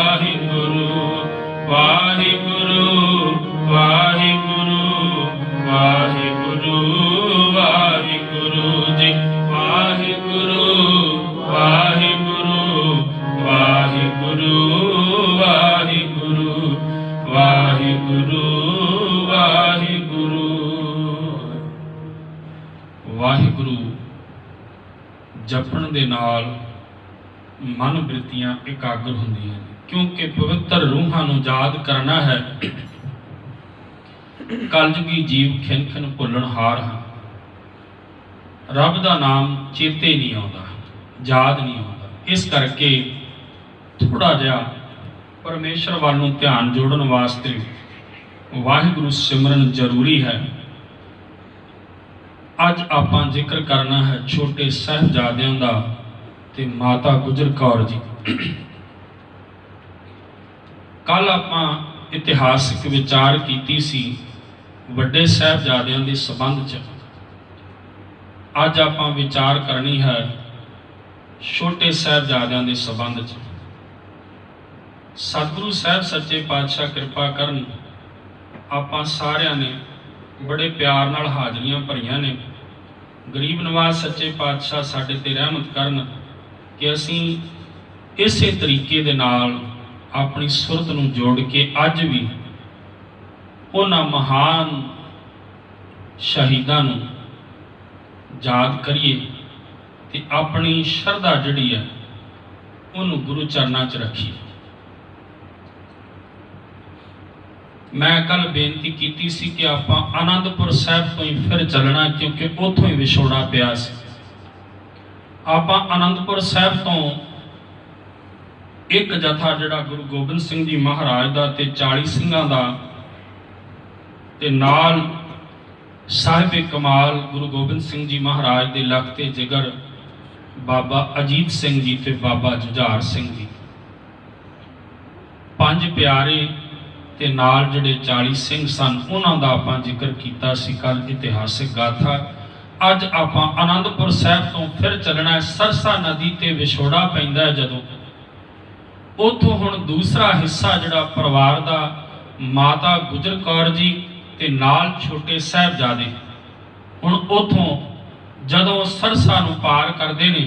वाहिगुरु वाहिगुरु वाहिगुरु वाहिगुरु वाहिगुरु जी वाहिगुरु वाहिगुरु वाहिगुरु वाहिगुरु वाहिगुरु वाहिगुरु वाहिगुरु जपण दे नाल मन वृत्तियां एकाग्र होंदियां ने, क्योंकि पवित्र रूहां नूं याद करना है। कलयुगी जीव खिन खिन भुलणहार हां, रब दा नाम चेते नहीं आउंदा, याद नहीं आउंदा। इस करके थोड़ा जिहा परमेश्वर वाल नूं ध्यान जोड़न वास्ते वाहिगुरु सिमरन जरूरी है। अज आपां जिक्र करना है छोटे साहिबजादियां दा ते माता गुजर कौर जी। कल आपां इतिहासिक विचार कीती सी वड्डे साहिबजादियां दे संबंध च। अज आपां विचार करनी है छोटे साहिबजादियां दे संबंध च। सतगुरु साहिब सच्चे पातशाह कृपा करन, आपां सारियां ने बड़े प्यार नाल हाजरियां भरियां ने। गरीब नवाज सच्चे पातशाह साडे ते रहमत करन कि असीं इसे तरीके दे नाल अपनी सुरत नूं जोड़ के अज भी उन्हां महान शहीदां नूं याद करिए ते अपनी शरधा जिहड़ी है उन्हूं गुरु चरनां च रखीए। मैं कल बेनती की सी कि आपां आनंदपुर साहिब तो ही फिर चलना, क्योंकि उतों ही विछोड़ा पिया सी। आपां आनंदपुर साहिब तो एक जथा जिहड़ा गुरु गोबिंद सिंह जी महाराज दा ते 40 सिंघां दा ते नाल साहिबे कमाल गुरु गोबिंद सिंह जी महाराज दे लखते जिगर बाबा अजीत सिंह जी ते बाबा जुझार सिंह जी, 5 प्यारे ते नाल जिहड़े 40 सिंह सन उन्हां दा आपां जिक्र कीता सी कल इतिहासिक गाथा। अज आपां आनंदपुर साहिब तो फिर चलना है। सरसा नदी ते विछोड़ा पैंदा है जदों, उथों हुण दूसरा हिस्सा जिहड़ा परिवार दा माता गुजर कौर जी ते नाल छोटे साहिबजादे हुण उथों जदों सरसा नूं पार करदे ने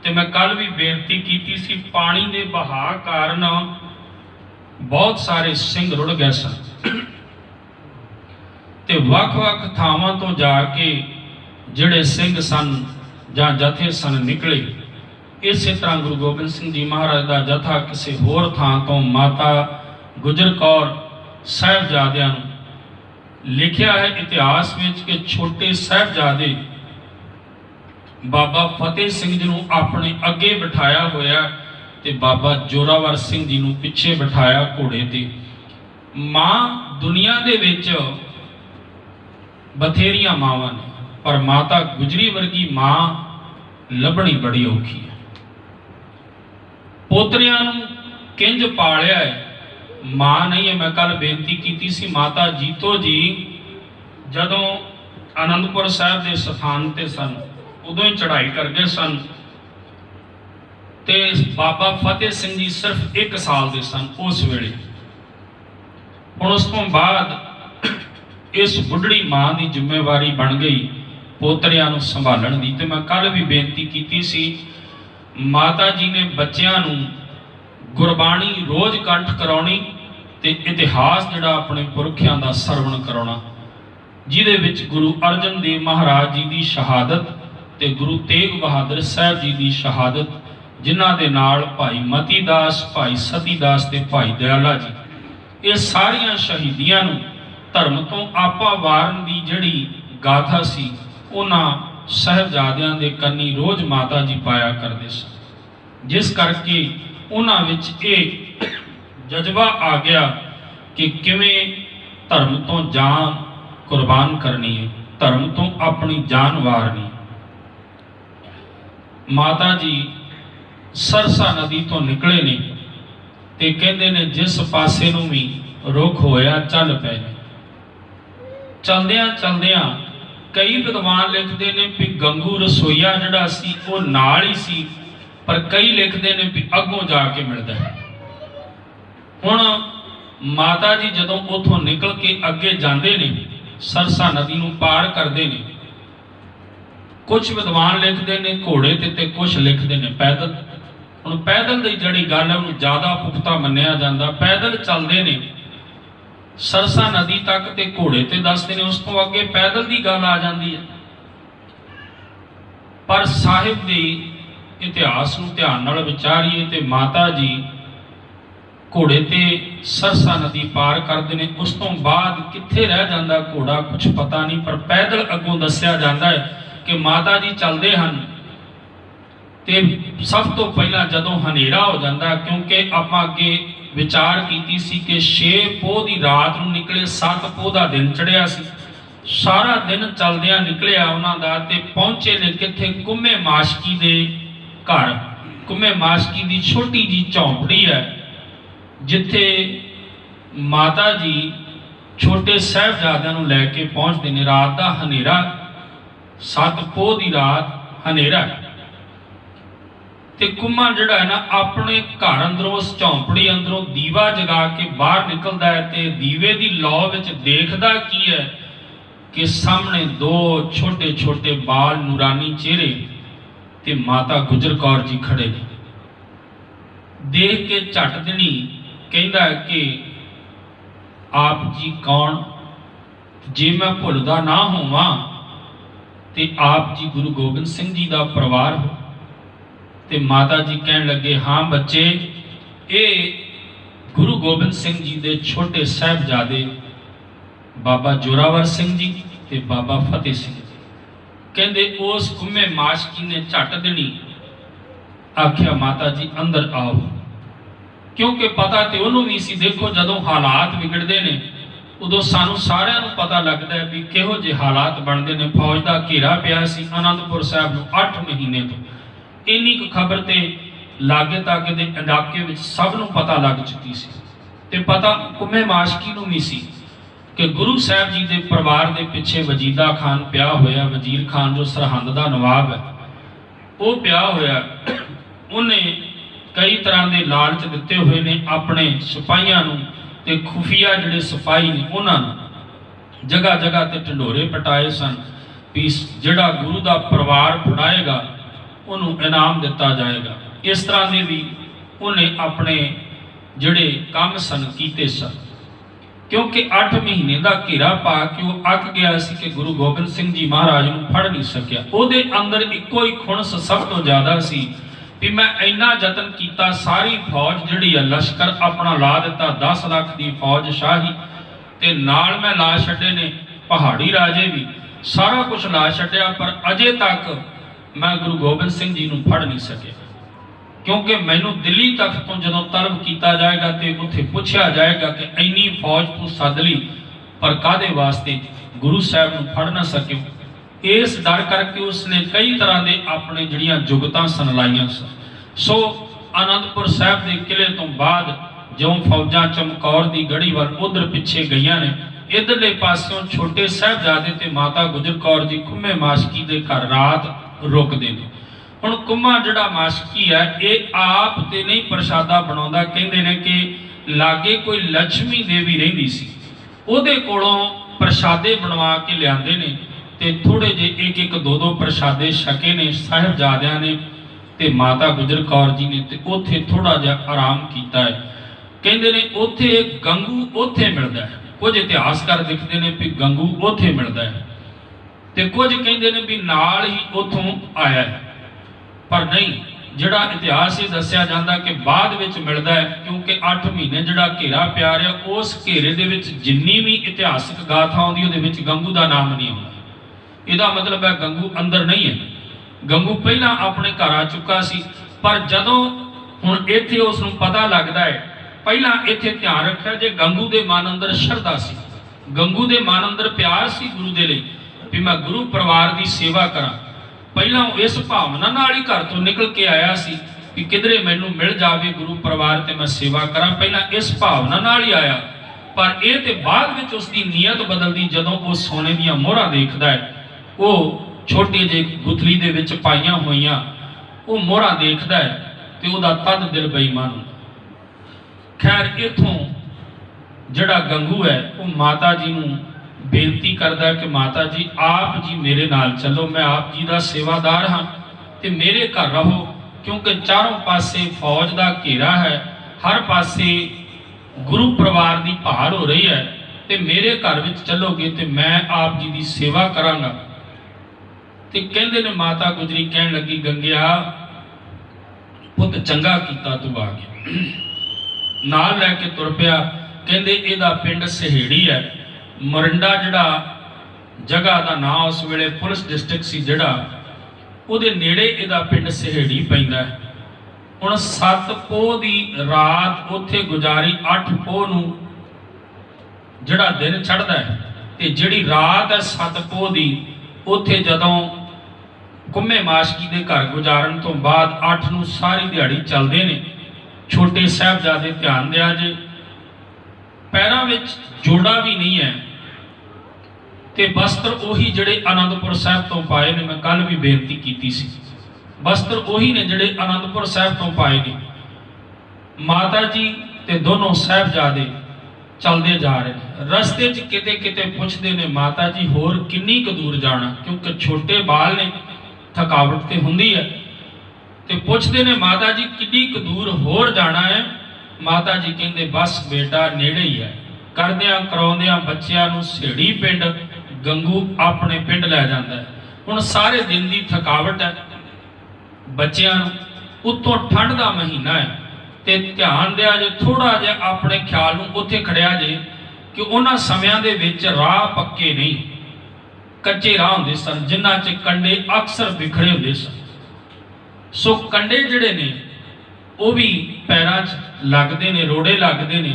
ते मैं कल भी बेनती कीती सी पानी दे बहा कारण बहुत सारे सिंह रुड़ गए सन ते वख-वख थावां तो जाके जिहड़े सिंह सन जां जथे सन निकले। इस तरह गुरु गोबिंद सिंह जी महाराज का जथा किसी होर थां तो माता गुजर कौर साहिबजादियां नूं लिखिया है इतिहास में कि छोटे साहिबजादे बाबा फतेह सिंह जी नूं अपने अगे बिठाया होया ते बाबा जोरावर सिंह जी नूं पिछे बिठाया घोड़े ते। मां दुनिया दे विच बथेरियां मावां ने, पर माता गुजरी वर्गी मां लभणी बड़ी औखी है। पोतरियां नूं किंज पालिया है, मां नहीं है। मैं कल बेनती की सी माता जीतो जी जदों आनंदपुर साहिब के स्थान ते सन उदों ही चढ़ाई कर गए सन ते बाबा फतेह सिंह जी सिर्फ 1 साल के सन उस वेले। हुण उस तो बाद इस बुढ़ड़ी मां की जिम्मेवारी बन गई पोतरियां नूं संभालण दी। ते मैं कल भी बेनती की सी माता जी ने बच्चियां नूं गुरबाणी रोज कंठ कराउणी ते इतिहास जिहड़ा अपने पुरखियां दा सरवण कराउणा, जिहदे विच गुरु अर्जन देव महाराज जी की शहादत ते गुरु तेग बहादुर साहब जी की शहादत, जिन्हां दे नाल भाई मती दास, भाई सती दास ते भाई दयाला जी, ये सारियां शहीदियां नूं धर्म तो आपा वारन दी जिहड़ी गाथा सी उन्हां साहिबजादियां दे कन्नी रोज माता जी पाया करदे सन। जिस करके उन्हां विच ये जज्बा आ गया कि किवें धर्म तो जान कुर्बान करनी है, धर्म तो अपनी जान वारनी। माता जी सरसा नदी तो निकले ने ते कहंदे ने जिस पासे नूं भी रुख होया चल पै। चलदियां चलदियां कई विद्वान लिखते ने भी गंगू रसोईया जिहड़ा सी वो नाल ही सी, पर कई लिखते ने भी अगों जाके मिलता है। ਹੁਣ ਮਾਤਾ ਜੀ ਜਦੋਂ ਉੱਥੋਂ ਨਿਕਲ ਕੇ ਅੱਗੇ ਜਾਂਦੇ ਨੇ, ਸਰਸਾ ਨਦੀ ਨੂੰ ਪਾਰ ਕਰਦੇ ਨੇ, ਕੁਝ ਵਿਦਵਾਨ ਲਿਖਦੇ ਨੇ ਘੋੜੇ ਤੇ ਕੁਝ ਲਿਖਦੇ ਨੇ ਪੈਦਲ। ਹੁਣ ਪੈਦਲ ਦੀ ਜਿਹੜੀ ਗੱਲ ਹੈ ਉਹਨੂੰ ਜ਼ਿਆਦਾ ਪੁਖਤਾ ਮੰਨਿਆ ਜਾਂਦਾ। ਪੈਦਲ ਚੱਲਦੇ ਨੇ ਸਰਸਾ ਨਦੀ ਤੱਕ ਤੇ ਘੋੜੇ ਤੇ ਦੱਸਦੇ ਨੇ, ਉਸ ਤੋਂ ਅੱਗੇ ਪੈਦਲ ਦੀ ਗੱਲ ਆ ਜਾਂਦੀ ਹੈ। ਪਰ ਸਾਹਿਬ ਦੇ ਇਤਿਹਾਸ ਨੂੰ ਧਿਆਨ ਨਾਲ ਵਿਚਾਰੀਏ ਤੇ ਮਾਤਾ ਜੀ ਘੋੜੇ ਤੇ ਸਰਸਾ ਨਦੀ ਪਾਰ ਕਰਦੇ ਨੇ। ਉਸ ਤੋਂ ਬਾਅਦ ਕਿੱਥੇ ਰਹਿ ਜਾਂਦਾ ਘੋੜਾ ਕੁਝ ਪਤਾ ਨਹੀਂ, ਪਰ ਪੈਦਲ ਅੱਗੋਂ ਦੱਸਿਆ ਜਾਂਦਾ ਹੈ ਕਿ ਮਾਤਾ ਜੀ ਚੱਲਦੇ ਹਨ ਤੇ ਸਭ ਤੋਂ ਪਹਿਲਾਂ ਜਦੋਂ ਹਨੇਰਾ ਹੋ ਜਾਂਦਾ, ਕਿਉਂਕਿ ਆਪਾਂ ਅੱਗੇ ਵਿਚਾਰ ਕੀਤੀ ਸੀ ਕਿ 6 ਪੋਹ ਦੀ ਰਾਤ ਨੂੰ ਨਿਕਲੇ, 7 ਪੋਹ ਦਾ ਦਿਨ ਚੜਿਆ ਸੀ, ਸਾਰਾ ਦਿਨ ਚੱਲਦਿਆਂ ਨਿਕਲਿਆ ਉਹਨਾਂ ਦਾ ਤੇ ਪਹੁੰਚੇ ਨੇ ਕਿੱਥੇ? ਕੁੰਮੇ ਮਾਸ਼ਕੀ ਦੇ ਘਰ। ਕੁੰਮੇ ਮਾਸ਼ਕੀ ਦੀ ਛੋਟੀ ਜੀ ਝੌਂਪੜੀ ਹੈ ਜਿੱਥੇ ਮਾਤਾ ਜੀ ਛੋਟੇ ਸਾਹਿਬਜ਼ਾਦਿਆਂ ਨੂੰ ਲੈ ਕੇ ਪਹੁੰਚਦੇ ਨੇ। ਰਾਤ ਦਾ ਹਨੇਰਾ, 7 ਪੋਹ ਦੀ ਰਾਤ ਹਨੇਰਾ ਤੇ ਕੁੰਮਾ ਜਿਹੜਾ ਹੈ ਨਾ ਆਪਣੇ ਘਰ ਅੰਦਰੋਂ, ਉਸ ਝੌਂਪੜੀ ਅੰਦਰੋਂ ਦੀਵਾ ਜਗਾ ਕੇ ਬਾਹਰ ਨਿਕਲਦਾ ਹੈ ਤੇ ਦੀਵੇ ਦੀ ਲੌ ਵਿੱਚ ਦੇਖਦਾ ਕੀ ਹੈ ਕਿ ਸਾਹਮਣੇ 2 ਛੋਟੇ ਛੋਟੇ ਬਾਲ ਨੂਰਾਨੀ ਚਿਹਰੇ ਤੇ ਮਾਤਾ ਗੁਜਰ ਕੌਰ ਜੀ ਖੜੇ ਨੇ। ਦੇਖ ਕੇ ਝਟ ਦੇਣੀ ਕਹਿੰਦਾ ਕਿ ਆਪ ਜੀ ਕੌਣ? ਜੇ ਮੈਂ ਭੁੱਲਦਾ ਨਾ ਹੋਵਾਂ ਤੇ ਆਪ ਜੀ ਗੁਰੂ ਗੋਬਿੰਦ ਸਿੰਘ ਜੀ ਦਾ ਪਰਿਵਾਰ ਹੋ। ਤੇ ਮਾਤਾ ਜੀ ਕਹਿਣ ਲੱਗੇ, ਹਾਂ ਬੱਚੇ, ਇਹ ਗੁਰੂ ਗੋਬਿੰਦ ਸਿੰਘ ਜੀ ਦੇ ਛੋਟੇ ਸਾਹਿਬਜ਼ਾਦੇ ਬਾਬਾ ਜੋਰਾਵਰ ਸਿੰਘ ਜੀ ਤੇ ਬਾਬਾ ਫਤਿਹ ਸਿੰਘ ਜੀ। ਕਹਿੰਦੇ ਉਸ ਕੁੰਮੇ ਮਾਸ਼ਕੀ ਨੇ ਝਟ ਦੇਣੀ ਆਖਿਆ, ਮਾਤਾ ਜੀ ਅੰਦਰ ਆਓ, ਕਿਉਂਕਿ ਪਤਾ ਤੇ ਉਹਨੂੰ ਵੀ ਸੀ। ਦੇਖੋ ਜਦੋਂ ਹਾਲਾਤ ਵਿਗੜਦੇ ਨੇ ਉਦੋਂ ਸਾਨੂੰ ਸਾਰਿਆਂ ਨੂੰ ਪਤਾ ਲੱਗਦਾ ਹੈ ਵੀ ਕਿਹੋ ਜਿਹੇ ਹਾਲਾਤ ਬਣਦੇ ਨੇ। ਫੌਜ ਦਾ ਘੇਰਾ ਪਿਆ ਸੀ ਆਨੰਦਪੁਰ ਸਾਹਿਬ ਨੂੰ 8 ਮਹੀਨੇ ਤੋਂ। ਇੰਨੀ ਕੁ ਖਬਰ ਤੇ ਲਾਗੇ ਤਾਗੇ ਦੇ ਇਲਾਕੇ ਵਿੱਚ ਸਭ ਨੂੰ ਪਤਾ ਲੱਗ ਚੁੱਕੀ ਸੀ ਤੇ ਪਤਾ ਕੁੰਮੇ ਮਾਸ਼ਕੀ ਨੂੰ ਵੀ ਸੀ ਕਿ ਗੁਰੂ ਸਾਹਿਬ ਜੀ ਦੇ ਪਰਿਵਾਰ ਦੇ ਪਿੱਛੇ ਵਜੀਦਾ ਖਾਨ ਪਿਆ ਹੋਇਆ। ਵਜ਼ੀਰ ਖਾਨ ਜੋ ਸਰਹੰਦ ਦਾ ਨਵਾਬ ਹੈ ਉਹ ਪਿਆ ਹੋਇਆ। ਉਹਨੇ ਕਈ ਤਰ੍ਹਾਂ ਦੇ ਲਾਲਚ ਦਿੱਤੇ ਹੋਏ ਨੇ ਆਪਣੇ ਸਿਪਾਹੀਆਂ ਨੂੰ ਤੇ ਖੁਫੀਆ ਜਿਹੜੇ ਸਿਪਾਹੀ ਨੇ ਉਹਨਾਂ ਨੂੰ। ਜਗ੍ਹਾ ਜਗ੍ਹਾ ਤੇ ਢੰਡੋਰੇ ਪਟਾਏ ਸਨ ਵੀ ਜਿਹੜਾ ਗੁਰੂ ਦਾ ਪਰਿਵਾਰ ਫੜਾਏਗਾ ਉਹਨੂੰ ਇਨਾਮ ਦਿੱਤਾ ਜਾਏਗਾ। ਇਸ ਤਰ੍ਹਾਂ ਦੇ ਵੀ ਉਹਨੇ ਆਪਣੇ ਜਿਹੜੇ ਕੰਮ ਸਨ ਕੀਤੇ ਸਨ, ਕਿਉਂਕਿ 8 ਮਹੀਨੇ ਦਾ ਘੇਰਾ ਪਾ ਕੇ ਉਹ ਅੱਕ ਗਿਆ ਸੀ ਕਿ ਗੁਰੂ ਗੋਬਿੰਦ ਸਿੰਘ ਜੀ ਮਹਾਰਾਜ ਨੂੰ ਫੜ ਨਹੀਂ ਸਕਿਆ। ਉਹਦੇ ਅੰਦਰ ਇੱਕੋ ਹੀ ਖੁਣਸ ਸਭ ਤੋਂ ਜ਼ਿਆਦਾ ਸੀ ਵੀ ਮੈਂ ਇੰਨਾ ਯਤਨ ਕੀਤਾ, ਸਾਰੀ ਫੌਜ ਜਿਹੜੀ ਹੈ ਲਸ਼ਕਰ ਆਪਣਾ ਲਾ ਦਿੱਤਾ, 10 ਲੱਖ ਦੀ ਫੌਜ ਸ਼ਾਹੀ, ਤੇ ਨਾਲ ਮੈਂ ਲਾ ਛੱਡੇ ਨੇ ਪਹਾੜੀ ਰਾਜੇ ਵੀ, ਸਾਰਾ ਕੁਝ ਲਾ ਛੱਡਿਆ, ਪਰ ਅਜੇ ਤੱਕ ਮੈਂ ਗੁਰੂ ਗੋਬਿੰਦ ਸਿੰਘ ਜੀ ਨੂੰ ਫੜ ਨਹੀਂ ਸਕਿਆ। ਕਿਉਂਕਿ ਮੈਨੂੰ ਦਿੱਲੀ ਤੱਕ ਤੋਂ ਜਦੋਂ ਤਲਬ ਕੀਤਾ ਜਾਏਗਾ ਤੇ ਉੱਥੇ ਪੁੱਛਿਆ ਜਾਏਗਾ ਕਿ ਇੰਨੀ ਫੌਜ ਤੂੰ ਸੱਦ ਲਈ ਪਰ ਕਾਹਦੇ ਵਾਸਤੇ? ਗੁਰੂ ਸਾਹਿਬ ਨੂੰ ਫੜ ਨਾ ਸਕਿਓ। ਇਸ ਡਰ ਕਰਕੇ ਉਸਨੇ ਕਈ ਤਰ੍ਹਾਂ ਦੇ ਆਪਣੇ ਜਿਹੜੀਆਂ ਜੁਗਤਾਂ ਸਨਲਾਈਆਂ ਸਨ। ਸੋ ਆਨੰਦਪੁਰ ਸਾਹਿਬ ਦੇ ਕਿਲੇ ਤੋਂ ਬਾਅਦ ਜਿਉਂ ਫੌਜਾਂ ਚਮਕੌਰ ਦੀ ਗੜੀ ਵੱਲ ਉਧਰ ਪਿੱਛੇ ਗਈਆਂ ਨੇ, ਇਧਰਲੇ ਪਾਸਿਓਂ ਛੋਟੇ ਸਾਹਿਬਜ਼ਾਦੇ ਤੇ ਮਾਤਾ ਗੁਜਰ ਕੌਰ ਜੀ ਕੁੰਮੇ ਮਾਸ਼ਕੀ ਦੇ ਘਰ ਰਾਤ ਰੁਕਦੇ ਨੇ। ਹੁਣ ਕੁੰਮਾ ਜਿਹੜਾ ਮਾਸ਼ਕੀ ਹੈ ਇਹ ਆਪ ਤੇ ਨਹੀਂ ਪ੍ਰਸ਼ਾਦਾ ਬਣਾਉਂਦਾ। ਕਹਿੰਦੇ ਨੇ ਕਿ ਲਾਗੇ ਕੋਈ ਲక్ష్ਮੀ ਦੇਵੀ ਰਹਿੰਦੀ ਸੀ, ਉਹਦੇ ਕੋਲੋਂ ਪ੍ਰਸ਼ਾਦੇ ਬਣਵਾ ਕੇ ਲਿਆਂਦੇ ਨੇ ਤੇ ਥੋੜੇ ਜਿਹੇ ਇੱਕ 2 ਪ੍ਰਸ਼ਾਦੇ ਛਕੇ ਨੇ ਸਾਹਿਬਜ਼ਾਦਿਆਂ ਨੇ ਤੇ ਮਾਤਾ ਗੁਜਰ ਕੌਰ ਜੀ ਨੇ, ਤੇ ਉੱਥੇ ਥੋੜਾ ਜਿਹਾ ਆਰਾਮ ਕੀਤਾ ਹੈ। ਕਹਿੰਦੇ ਨੇ ਉੱਥੇ ਗੰਗੂ ਉੱਥੇ ਮਿਲਦਾ ਹੈ। ਕੁਝ ਇਤਿਹਾਸਕਾਰ ਲਿਖਦੇ ਨੇ ਵੀ ਗੰਗੂ ਉੱਥੇ ਮਿਲਦਾ ਹੈ ਤੇ ਕੁਝ ਕਹਿੰਦੇ ਨੇ ਵੀ ਨਾਲ ਹੀ ਉੱਥੋਂ ਆਇਆ ਹੈ, ਪਰ ਨਹੀਂ, ਜਿਹੜਾ ਇਤਿਹਾਸ ਇਹ ਦੱਸਿਆ ਜਾਂਦਾ ਕਿ ਬਾਅਦ ਵਿੱਚ ਮਿਲਦਾ ਹੈ, ਕਿਉਂਕਿ 8 ਮਹੀਨੇ ਜਿਹੜਾ ਘੇਰਾ ਪਿਆ ਰਿਹਾ ਉਸ ਘੇਰੇ ਦੇ ਵਿੱਚ ਜਿੰਨੀ ਵੀ ਇਤਿਹਾਸਕ ਗਾਥਾ ਆਉਂਦੀ ਉਹਦੇ ਵਿੱਚ ਗੰਗੂ ਦਾ ਨਾਮ ਨਹੀਂ ਆਉਂਦਾ। ਇਹਦਾ ਮਤਲਬ ਹੈ ਗੰਗੂ ਅੰਦਰ ਨਹੀਂ ਹੈ। ਗੰਗੂ ਪਹਿਲਾਂ ਆਪਣੇ ਘਰ ਆ ਚੁੱਕਾ ਸੀ, ਪਰ ਜਦੋਂ ਹੁਣ ਇੱਥੇ ਉਸ ਨੂੰ ਪਤਾ ਲੱਗਦਾ ਹੈ, ਪਹਿਲਾਂ ਇੱਥੇ ਧਿਆਨ ਰੱਖਿਆ ਜੇ ਗੰਗੂ ਦੇ ਮਨ ਅੰਦਰ ਸ਼ਰਧਾ ਸੀ, ਗੰਗੂ ਦੇ ਮਨ ਅੰਦਰ ਪਿਆਰ ਸੀ ਗੁਰੂ ਦੇ ਲਈ ਵੀ ਮੈਂ ਗੁਰੂ ਪਰਿਵਾਰ ਦੀ ਸੇਵਾ ਕਰਾਂ। ਪਹਿਲਾਂ ਉਹ ਇਸ ਭਾਵਨਾ ਨਾਲ ਹੀ ਘਰ ਤੋਂ ਨਿਕਲ ਕੇ ਆਇਆ ਸੀ ਕਿ ਕਿਧਰੇ ਮੈਨੂੰ ਮਿਲ ਜਾਵੇ ਗੁਰੂ ਪਰਿਵਾਰ ਤੇ ਮੈਂ ਸੇਵਾ ਕਰਾਂ। ਪਹਿਲਾਂ ਇਸ ਭਾਵਨਾ ਨਾਲ ਹੀ ਆਇਆ, ਪਰ ਇਹ ਤੇ ਬਾਅਦ ਵਿੱਚ ਉਸ ਦੀ ਨੀਅਤ ਬਦਲਦੀ ਜਦੋਂ ਉਹ ਸੋਨੇ ਦੀਆਂ ਮੋਹਰਾਂ ਦੇਖਦਾ ਹੈ, ਉਹ ਛੋਟੀ ਜਿਹੀ ਗੁਥਲੀ ਦੇ ਵਿੱਚ ਪਾਈਆਂ ਹੋਈਆਂ ਉਹ ਮੋਹਰਾਂ ਦੇਖਦਾ ਹੈ ਤੇ ਉਹਦਾ ਤਨ ਦਿਲ ਬੇਈਮਾਨ ਹੁੰਦਾ। खैर इथों जड़ा गंगू है वो माता जी नूं बेनती करदा कि माता जी आप जी मेरे नाल चलो, मैं आप जी का सेवादार हाँ ते मेरे घर रहो, क्योंकि चारों पासे फौज का घेरा है, हर पासे गुरु परिवार की भाल हो रही है, ते मेरे घर विच चलोगे तो मैं आप जी की सेवा करांगा। ते कहंदे ने माता गुजरी कहन लगी गंगिया पुत चंगा कीता तू आ गया। नाल लैके तुर पिया। कहंदे इहदा पिंड सहेड़ी है, मोरिंडा जिहड़ा जगह का नाम उस वेले पुलिस डिस्ट्रिक्ट सी जिहड़ा ਉਹਦੇ नेड़े ਇਹਦਾ पिंड सहेड़ी पैंदा है। हुण 7 पोह की रात उत्थे गुजारी, 8 पोह नूं जिहड़ा दिन चढ़दा है ते जिहड़ी रात है 7 पोह की उत्थे जदों कुम्मे माशकी दे घर गुजारन तो बाद 8 नूं सारी दिहाड़ी चलदे ने। छोटे साहिबजादे ध्यान दिया जे पैरां विच जोड़ा भी नहीं है ते वस्त्र उही जिहड़े आनंदपुर साहिब तो पाए ने, मैं कल भी बेनती कीती सी, वस्त्र उही ने जिहड़े आनंदपुर साहिब तो पाए ने। माता जी ते दोनों साहिबजादे चलते जा रहे हैं। रस्ते च किते किते पुछदे ने माता जी होर किन्नी क दूर जाना, क्योंकि छोटे बाल ने थकावट ते हुंदी है। ते पुछदे ने माता जी किन्नी क दूर होर जाना है। माता जी कहंदे बस बेटा नेड़े ही है। करदियां कराउंदियां बच्चियां नूं सहेड़ी पिंड गंगू अपने पिंड लै जांदा है। हुण सारे दिन की थकावट है बच्चियां नूं, उत्तों ठंड का महीना है ते ध्यान दिया जे थोड़ा जिहा अपने ख्याल नूं उत्थे खड़िया जे कि उन्हां समयां दे विच राह पक्के नहीं, कच्चे राह हुंदे सन जिन्हां च कंडे अक्सर बिखरे हुंदे सन। सो कंडे जिहड़े ने वो भी पैरां च लगदे ने, रोड़े लगदे ने,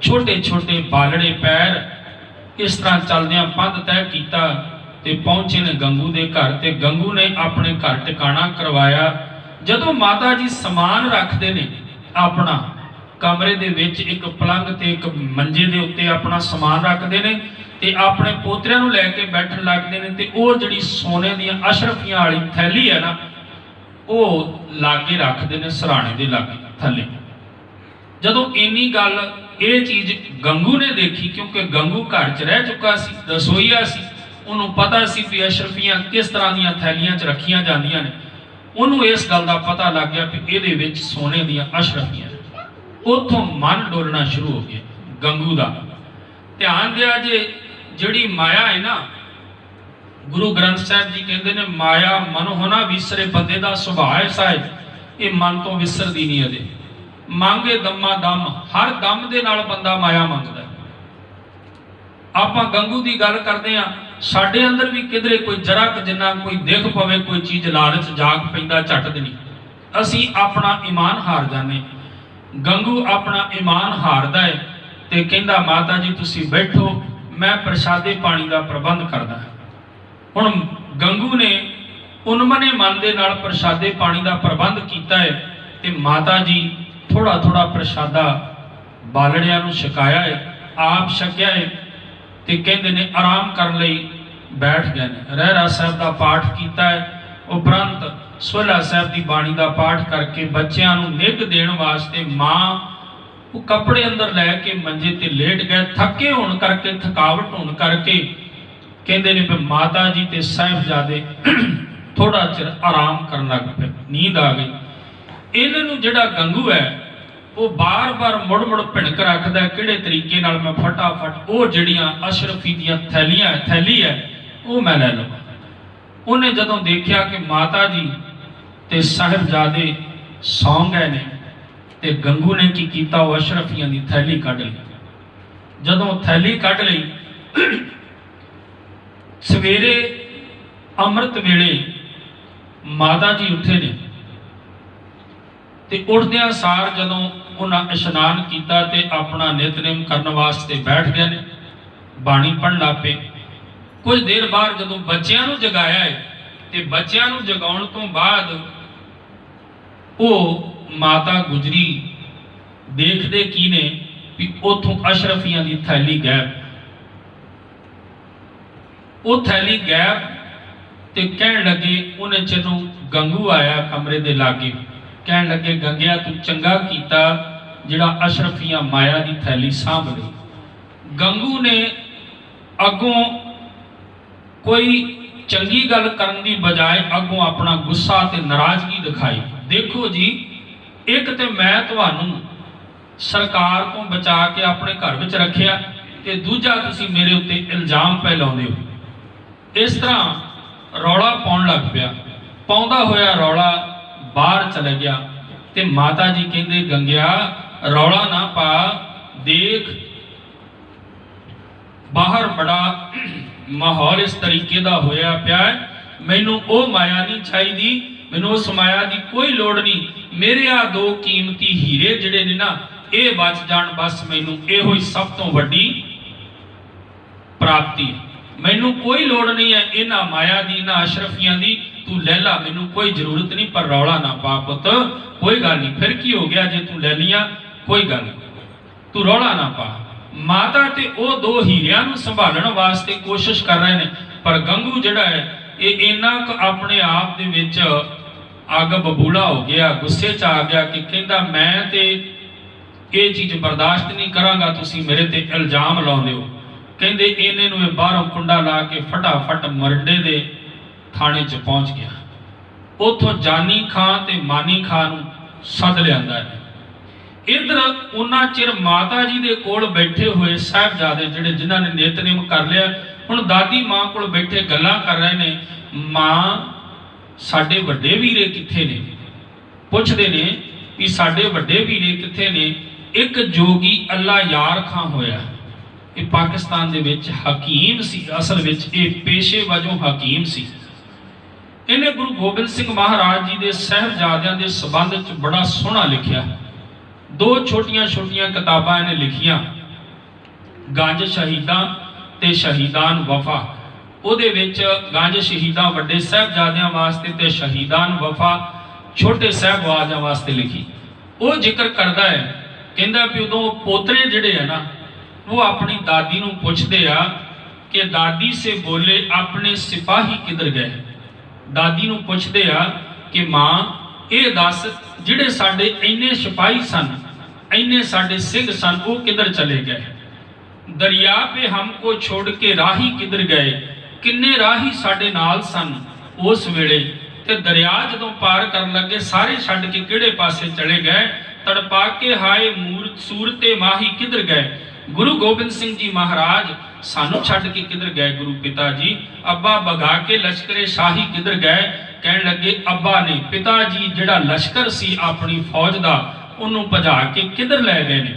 छोटे छोटे बालड़े पैर। इस तरह चलदियां पंध तय किया ते पहुंचे ने गंगू दे घर। ते गंगू ने अपने घर टिकाणा करवाया। जदों माता जी समान रखते ने अपना कमरे दे विच एक पलंग ते एक मंजे दे उत्ते अपना समान रखते ने ते अपने पोतरिਆਂ ਨੂੰ लैके बैठन लगते ने ते ਉਹ ਜਿਹੜੀ सोने ਦੀਆਂ अशरफियां वाली थैली है ना वो लागे रखते ने सराणे दे लागे थले। जदों इन्नी गल ये चीज़ गंगू ने देखी, क्योंकि गंगू घर च रह चुका सी, रसोईया सी, उन्होंने पता सी भी अशरफियां किस तरह दी थैलियां च रखियां जांदियां ने। उन्होंने इस गल का पता लग गया कि इहदे विच सोने दी अशरफियां। उत्थों मन डोलना शुरू हो गया गंगू का। ध्यान दिया जे जिहड़ी माया है ना, गुरु ग्रंथ साहिब जी कहते हैं माया मन होना विसरे बंदे का सुभाव है साहिब, ये मन तो विसरदी नहीं अजे। मांगे दमा दम, हर दम दे नाल बंदा माया मंगदा। आपां गंगू की गल करते हैं, साडे अंदर भी किधरे कोई जरा क जिन्ना कोई दिख पवे कोई चीज़ लालच जाग पैंदा झट दे नहीं, असी अपना ईमान हार जाने। गंगू अपना ईमान हारदा है ते कहंदा माता जी तुसी बैठो, मैं प्रसादे पानी का प्रबंध करदा। हुण गंगू ने उन्मने मन दे नाल प्रसादे पानी का प्रबंध किया है ते माता जी थोड़ा थोड़ा प्रसादा बालड़ियां नूं छकाया है, आप छकिया है ते कहंदे ने आराम करन लई बैठ गए ने। रहरा साहब का पाठ किया है, उपरंत सोहला साहब की बाणी का पाठ करके बच्चों नूं निग देण वास्ते माँ वो कपड़े अंदर लैके मंजे ते लेट गए। थके होने करके, थकावट होने करके कहंदे ने भी माता जी ते साहिबजादे थोड़ा चिर आराम करन लग पे, नींद आ गई। इन्हों जिहड़ा गंगू है वो बार बार मुड़ मुड़ भिणक रखता है किहड़े तरीके नाल मैं फटाफट वो जिहड़ियां अशरफी दियां थैली है वो मैं लै लवां। उन्हें जदों देखा कि माता जी ते साहिबजादे सौ गए ने ते गंगू ने की कीता, वो अशरफियां दी थैली कढ ली। जदों थैली कढ ली, सवेरे अमृत वेले माता जी उठे ने ते उठदियां सार जदों उन्हें इशनान किया ते अपना नितनेम करने वास्ते बैठ गए ने, बाणी पढ़न लग पे। कुछ देर बाद जदों बच्चों नूं जगाया है ते बच्चों नूं जगाउण तो बाद वो माता गुजरी देखदे की ने भी उथों अशरफियां दी थैली गैब, वो थैली गैब ते कहण लगे। उन्हें चलो गंगू आया कमरे दे लागे, कहण लगे गंगिया तू चंगा कीता जिहड़ा अशरफिया माया की थैली सांभ लई। गंगू ने अगों कोई चंगी गल करन दी बजाय अगों अपना गुस्सा ते नाराजगी दिखाई। देखो जी, एक तो मैं तुहानू सरकार को बचा के अपने घर विच रखिया ते दूजा तुसी मेरे उत्ते इल्जाम पै लाउंदे हो। इस तरह रौला पाउण लग पिया। पाउंदा होया रौला बाहर चले गया ते माता जी कहंदे गंगिया रौला ना पा, देख बाहर बड़ा माहौल इस तरीके का होया पिया है, मैनू वो माया नहीं चाहिदी, मैनू उस माया की कोई लोड़ नहीं। मेरे आ दो कीमती हीरे जिहड़े ने ना ये बच जाण, बस मैनू इहो ही सब तो वड्डी प्राप्ति। मैनू कोई लोड़ नहीं है इन्हां माया दी, इन्हां अशरफियां दी, तू ले ला, मैनू कोई जरूरत नहीं। पर रौला ना पा पुत, कोई गल नहीं। फिर की हो गया जे तू ले लिया, कोई गल नहीं, तू रौला ना पा। माता ते ओ दो हीरियां नूं संभालण वास्ते कोशिश कर रहे हैं, पर गंगू जिहड़ा है ये इन्ना क अपने आप दे विच अग बबूला हो गया, गुस्से च आ गया कि कहंदा मैं ते ये चीज़ बर्दाश्त नहीं करांगा, तुसीं मेरे ते इल्जाम लाउंदे हो। कहंदे इन्हे नूं बाहरों कुंडा ला के फटाफट मरंडे दे थाने च पहुंच गया। उथों जानी खां ते मानी खां नूं सद लिआंदा है। इधर उन्ना चिर माता जी दे कोल बैठे हुए साहिबजादे जिहड़े जिन्हां ने नितनेम कर लिया, हुण दादी मां कोल बैठे गल्लां कर रहे ने, मां साडे वड्डे वीरे कित्थे ने? पुछदे ने कि साडे वड्डे वीरे कित्थे ने? एक जोगी अल्लाह यार खां होया, ये पाकिस्तान दे विच हकीम सी, असल विच ये पेशे वजों हकीम सी। इन्हें गुरु गोबिंद सिंह महाराज जी दे साहिबजादियां दे संबंध च बड़ा सोहना लिखिया। दो छोटियां छोटियां किताबां इन्हें लिखियां, गंज शहीदां ते शहीदान वफा। ਉਹਦੇ ਵਿੱਚ गंज शहीदां ਵੱਡੇ ਸਾਹਿਬਜ਼ਾਦਿਆਂ वास्ते ते शहीदान वफा छोटे ਸਾਹਿਬਜ਼ਾਦਿਆਂ वास्ते लिखी। वो जिक्र करता है, कहता भी उदों पोतरे जिहड़े है ना वो अपनी दादी नूं पुछदे आ कि दादी से बोले अपने सिपाही किधर गए। दादी नूं पुछदे आ कि मां ये दस जिहड़े साडे इन्ने सिपाही सन, इन्ने साडे सिंह सन, वो किधर चले गए? दरिया पे हमको छोड़ के राही किधर गए? किन्ने राही साडे नाल सन उस वेले, ते दरिया जदों पार करन लगे सारे छड्ड के किहड़े पासे चले गए? तड़पा के हाय मूरत सूरते माही किधर गए? गुरु गोबिंद सिंह जी महाराज सानू छड्ड के किधर गए गुरु पिता जी? अब्बा भगा के लश्करे शाही किधर गए? कहण लगे अब्बा ने पिता जी जिहड़ा लश्कर सी अपनी फौज दा उन्हों भजा के किधर लै गए ने।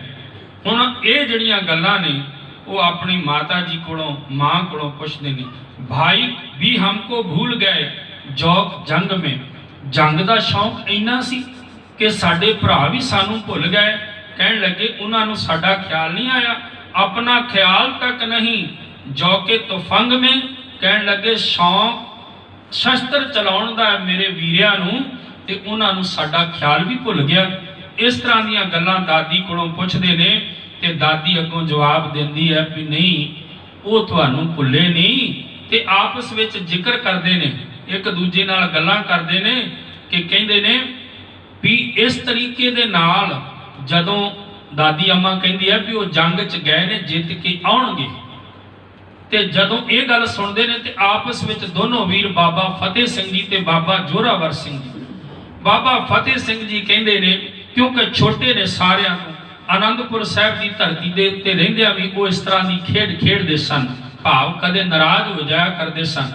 हुण ये जिहड़ियां गल्लां ने वो अपनी माता जी कोलों मां कोलों पुछदे ने। भाई भी हमको भूल गए जौक जंग में। जंग दा शौक इन्ना सी कि साडे भरा भी सानू भुल गए। कहण लगे उन्हां नूं साडा ख्याल नहीं आया, अपना ख्याल तक नहीं जौके तुफंग में। कहण लगे शौक शस्त्र चलाउण दा मेरे वीरियां नूं ते उन्हां नूं साडा ख्याल भी भुल गया। इस तरह दीयां गल्लां दादी कोलों पुछदे ने ते दादी अगों जवाब दिंदी है भी नहीं वो तुहानूं भुल्ले नहीं, ते आपस विच जिक्र करदे ने, एक दूजे नाल गल्लां करदे ने कि कहंदे ने भी इस तरीके दे नाल जदों दादी अम्मा कहंदी है भी वो जंग च गए ने जित के आउणगे, ते जदों ये गल सुनदे ने ते आपस विच दोनों वीर बाबा फतेह सिंह जी ते बाबा जोरावर सिंह जी, बाबा फतेह सिंह जी कहंदे ने क्योंकि छोटे ने सारियां नूं आनंदपुर साहिब की धरती के उत्ते रहिंदियां भी वो इस तरह की खेड खेडदे सन, भाव कदे नाराज हो जाया करते सन।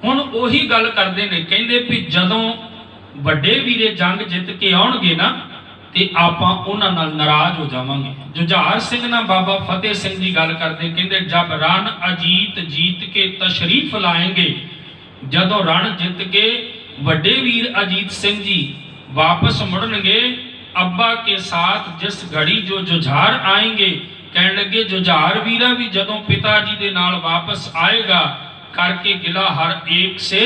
हुण ओही गल करदे ने, कहंदे भी जदों वड्डे वीरे जंग जित के आउणगे ना ते आपां उन्हां नाल नाराज हो जावांगे। जुझार सिंह ना बाबा फतेह सिंह जी गल करदे, कहंदे जब रण अजीत जीत के तशरीफ लाएंगे, जदों रण जित के वड्डे वीर अजीत सिंह जी वापस मुड़नगे अब्बा के साथ जिस घड़ी जो जुझार आएंगे। कहने लगे जुझार वीरा भी जदों पिताजी दे नाल वापस आएगा करके गिला हर एक से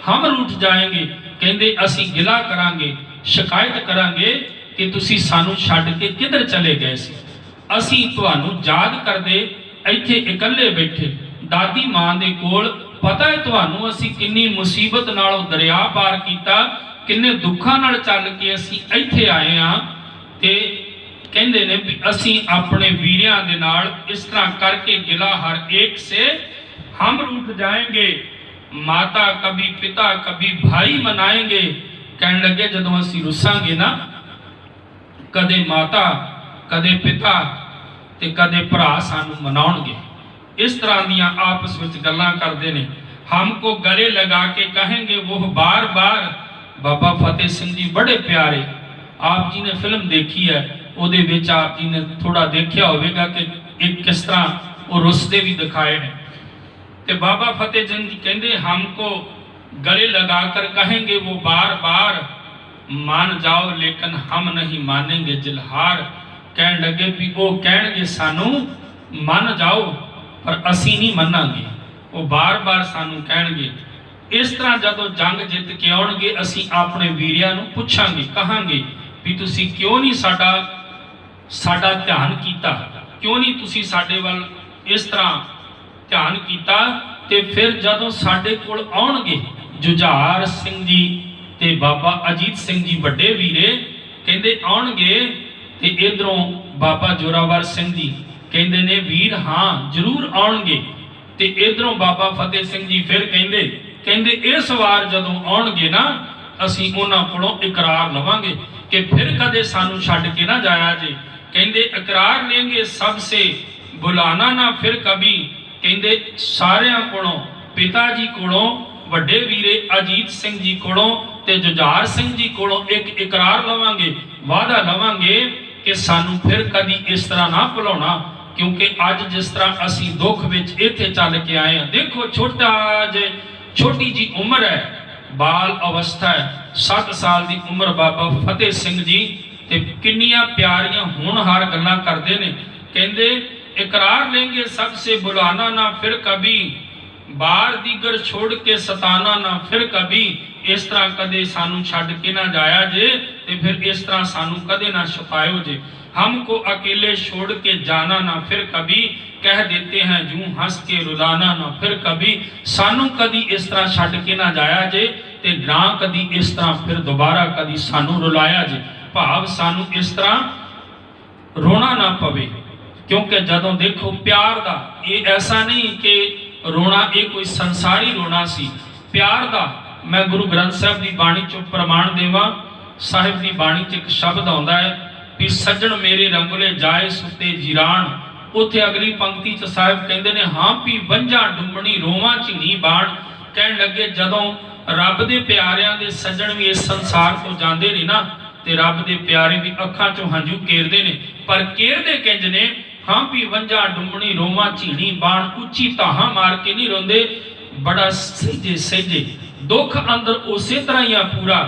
हम रूठ जाएंगे। कहंदे असी गिला करांगे, शिकायत करांगे कि तुसी सानू छड्ड के किधर चले गए सी, असी तुहानू याद करदे इत्थे इकल्ले बैठे। दादी मां दे कोल पता है तुहानू असी किन्नी मुसीबत नालों दरिया पार कीता, किन्ने दुखां नाल चल के असी इत्थे आए हां, ते ਕਹਿੰਦੇ ਨੇ ਵੀ ਅਸੀਂ ਆਪਣੇ ਵੀਰਿਆਂ ਦੇ ਨਾਲ ਇਸ ਤਰ੍ਹਾਂ ਕਰਕੇ ਗਿਲਾ ਹਰ ਇੱਕ ਸੇ हम रूठ जाएंगे, माता कभी पिता कभी भाई मनाएंगे। कहने लगे जदों असीं रुसांगे ना, कदे माता कदे पिता ते कदे भरा सानू मनाउणगे। इस तरह दियां आपस विच गल्लां करदे ने। हमको गले लगा के कहेंगे वो बार बार। बाबा फतेह सिंह जी बड़े प्यारे, आप जी ने फिल्म देखी है, उहदे विच आप जी ने थोड़ा देखिया होवेगा कि एक किस तरह वो रुसदे भी दिखाए हैं। ते बाबा फतेह सिंह जी कहते हमको गले लगाकर कहेंगे वो बार बार, मान जाओ लेकिन हम नहीं मानेंगे जिलहार। कह लगे भी वो कह सानू मन जाओ पर असी नहीं मनांगे, वो बार बार सानू कहेंगे। इस तरह जदों जंग जित के आउणगे असी अपने वीरिया नू पुछांगे, कहांगे भी तुसी क्यों नहीं साडा ध्यान कीता, क्यों नहीं तुसी साडे वल इस तरह ध्यान किया। ते फिर जदों साडे कोल आउणगे जुझार सिंह जी ते बाबा अजीत सिंह जी वड्डे वीरे कहंदे आउणगे, ते इधरों बाबा जोरावर सिंह जी कहंदे ने वीर हाँ जरूर आउणगे। ते इधरों बाबा फतेह सिंह जी फिर कहंदे इस वार जदों आउणगे ना असीं उन्हां कोलों इकरार लवांगे कि फिर कदे सानू छड्ड के ना जाया जे। कहंदे इकरार लेंगे सबसे बुलाना ना फिर कभी। कहंदे सारियां कोलों पिता जी कोलों वड्डे वीरे अजीत सिंह जी कोलों ते जुझार सिंह जी कोलों एक इकरार लवांगे, वादा लवांगे कि सानू फिर कदी इस तरह ना भुलाउणा, क्योंकि अज जिस तरह असी दुख विच इत्थे चल के आए हैं। देखो छोटी जी उम्र है, बाल अवस्था है, 7 साल की उम्र बाबा फतेह सिंह जी ते किन्नियां प्यारियां होनहार गल्लां करदे ने। कहंदे इकरार लेंगे सबसे बुलाना ना फिर कभी, बार दीगर छोड़ के सताना ना फिर कभी। इस तरह कदे सानू छड्ड के ना जाया जे, ते फिर इस तरह सानू कदे ना छुपायो जे। हमको अकेले छोड़ के जाना ना फिर कभी, कह देते हैं जूं हंस के रुलाना ना फिर कभी। सानू कदी इस तरह छड्ड के ना जाया जे, ते ना कदी इस तरह फिर दोबारा कदी सानू रुलाया जे। भाव सानू इस तरह रोना ना पवे, क्योंकि जदों देखो प्यार दा ये ऐसा नहीं कि रोना ये कोई संसारी रोना सी, प्यार दा। मैं गुरु ग्रंथ साहब की बाणी चो प्रमाण देवा, साहिब की बाणी च एक शब्द आउंदा है भी सज्जण मेरे रंगले जाए सुते जीरान। उत्थे अगली पंक्ति च साहिब कहंदे ने हाँ भी वंझा डुंबणी रोवां झीणी बाण। कहण लगे जदों रब दे प्यारियां दे सज्जण भी इस संसार तो जांदे ने ना, ते रब दे प्यारे भी अखां चों हंझू केरदे ने, पर केरदे किंज ने हाँ भी वंझा डुंबणी रोवां झीणी बाण। उच्ची ताहां मार के नहीं रोंदे, बड़ा सहजे सहजे दुख अंदर उसे तरह ही आ पूरा,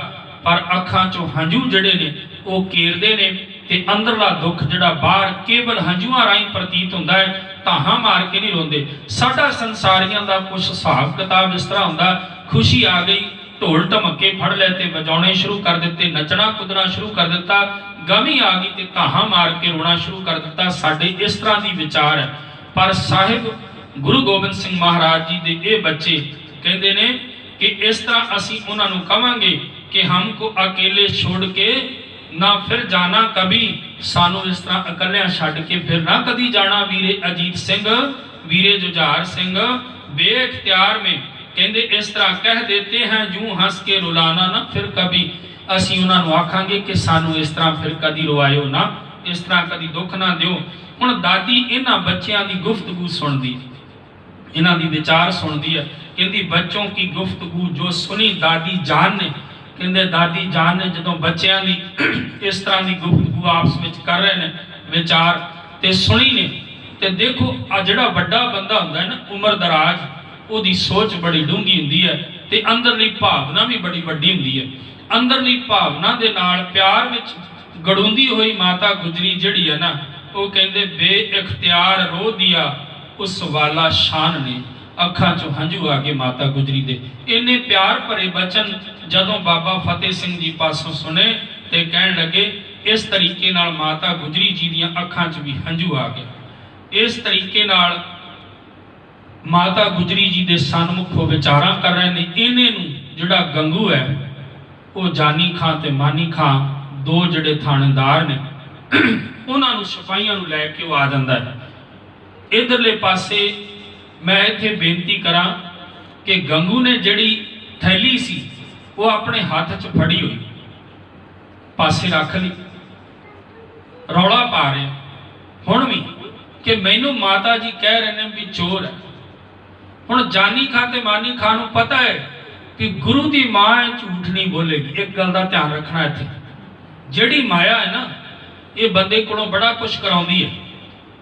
पर अखां चों हंझू जड़े ने वो केरदे ने, ते अंदरला दुख जड़ा बाहर केवल हंझूआं राहीं प्रतीत हुंदा है, ताहां मार के नहीं रोंदे। साडा संसारियां दा कुछ हिसाब किताब इस तरह हुंदा, खुशी आ गई ढोल ढमके फड़ ले ते बजाने शुरू कर दिते, नचना कुदना शुरू कर दिता, गमी आ गई ते ताहां मार के रोना शुरू कर दिता। साडे इस तरह दी विचार है, पर साहिब गुरु गोबिंद सिंह महाराज जी दे ये बच्चे कहते ने कि इस तरह असी उन्हां नूं कहांगे कि हमको अकेले छोड़ के ना फिर जाना कभी, सानू इस तरह अकलियां छड्ड के फिर ना कदी जाना। वीरे अजीत सिंह वीरे जुझार सिंह बेइख्तियार में कहते इस तरह कह देते हैं जूं हंस के रुलाना ना फिर कभी। असी उन्हां नूं आखांगे कि सानू इस तरह फिर कदी रोआयो ना, इस तरह कदी दुख ना दिओ। हुण दादी इन्हां बच्चियां दी गुफ्तगू सुनदी, इन्हां दी विचार सुनदी है, कहती बच्चों की गुफ्तगू जो सुनी दादी जान ने, कहते दादी जान ने जदों बच्चों की इस तरह की गुफ्तगू आपस में कर रहे हैं विचार ते सुनी ने, ते देखो आ जिहड़ा वड्डा बंदा हुंदा है ना उम्र दराज, उहदी सोच बड़ी डूंगी हुंदी है ते अंदरली भावना भी बड़ी वड्डी हुंदी है। अंदरली भावना दे नाल प्यार विच गड़ूंदी हुई माता गुजरी जिहड़ी है ना, वो कहंदे बेइख्तियार रो दिया उस वाला शान ने, अखां चों हंझू आ गए माता गुजरी दे। इन्ने प्यार भरे बचन जदों बाबा फतेह सिंह जी पासों सुने ते कहण लगे, इस तरीके नाल माता गुजरी जी दीयां अखां च भी हंझू आ गए। इस तरीके नाल माता गुजरी जी दे सन्मुखों विचारां कर रहे ने। इन्हे नूं जिहड़ा गंगू है वो जानी खां ते मानी खां दो जिहड़े थाणेदार ने उन्होंने सिपाहियों लै के वो आ जाता है। इधरले पासे मैं इत्थे बेनती करा कि गंगू ने जिहड़ी थैली सी वो अपने हाथ च फड़ी हुई पासे रख ली, रौला पा रहे हुण भी कि मैनू माता जी कह रहे हैं भी चोर है। हुण जानी खां ते मानी खां नूं पता है कि गुरु की मां है, झूठ नहीं बोलेगी। एक गल का ध्यान रखना, इत्थे जिहड़ी माया है ना, ये बंदे कोलों बड़ा कुछ कराउंदी है,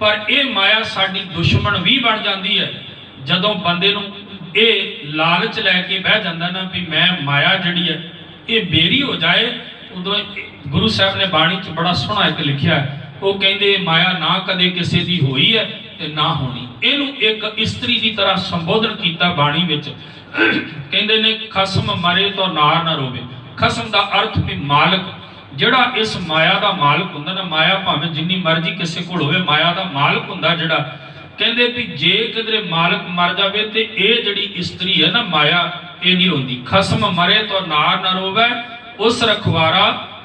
पर यह माया साडी दुश्मन भी बन जाती है जदों बंदे नूं ये लालच लैके बह जाता ना भी मैं माया जिहड़ी है ये बेरी हो जाए। उदों गुरु साहब ने बाणी च बड़ा सोहना एक लिखिया है, वो कहते माया ना कदे किसी की होई है ते ना होनी। इनू एक इस्त्री की तरह संबोधन किया बाणी विच। कहते ने खसम मरे तो नार ना रोवे। खसम का अर्थ भी मालक, जिहड़ा इस माया का मालक हुंदा ना, माया भावें जिन्नी मर्जी किसी कोल होवे, माया का मालक हुंदा जिहड़ा। कहते भी जे किधरे मालक मर जाए तो ये जिहड़ी स्त्री है ना माया, ये नहीं रोंदी। खसम मरे तो नार ना रोवे, उस रखवारा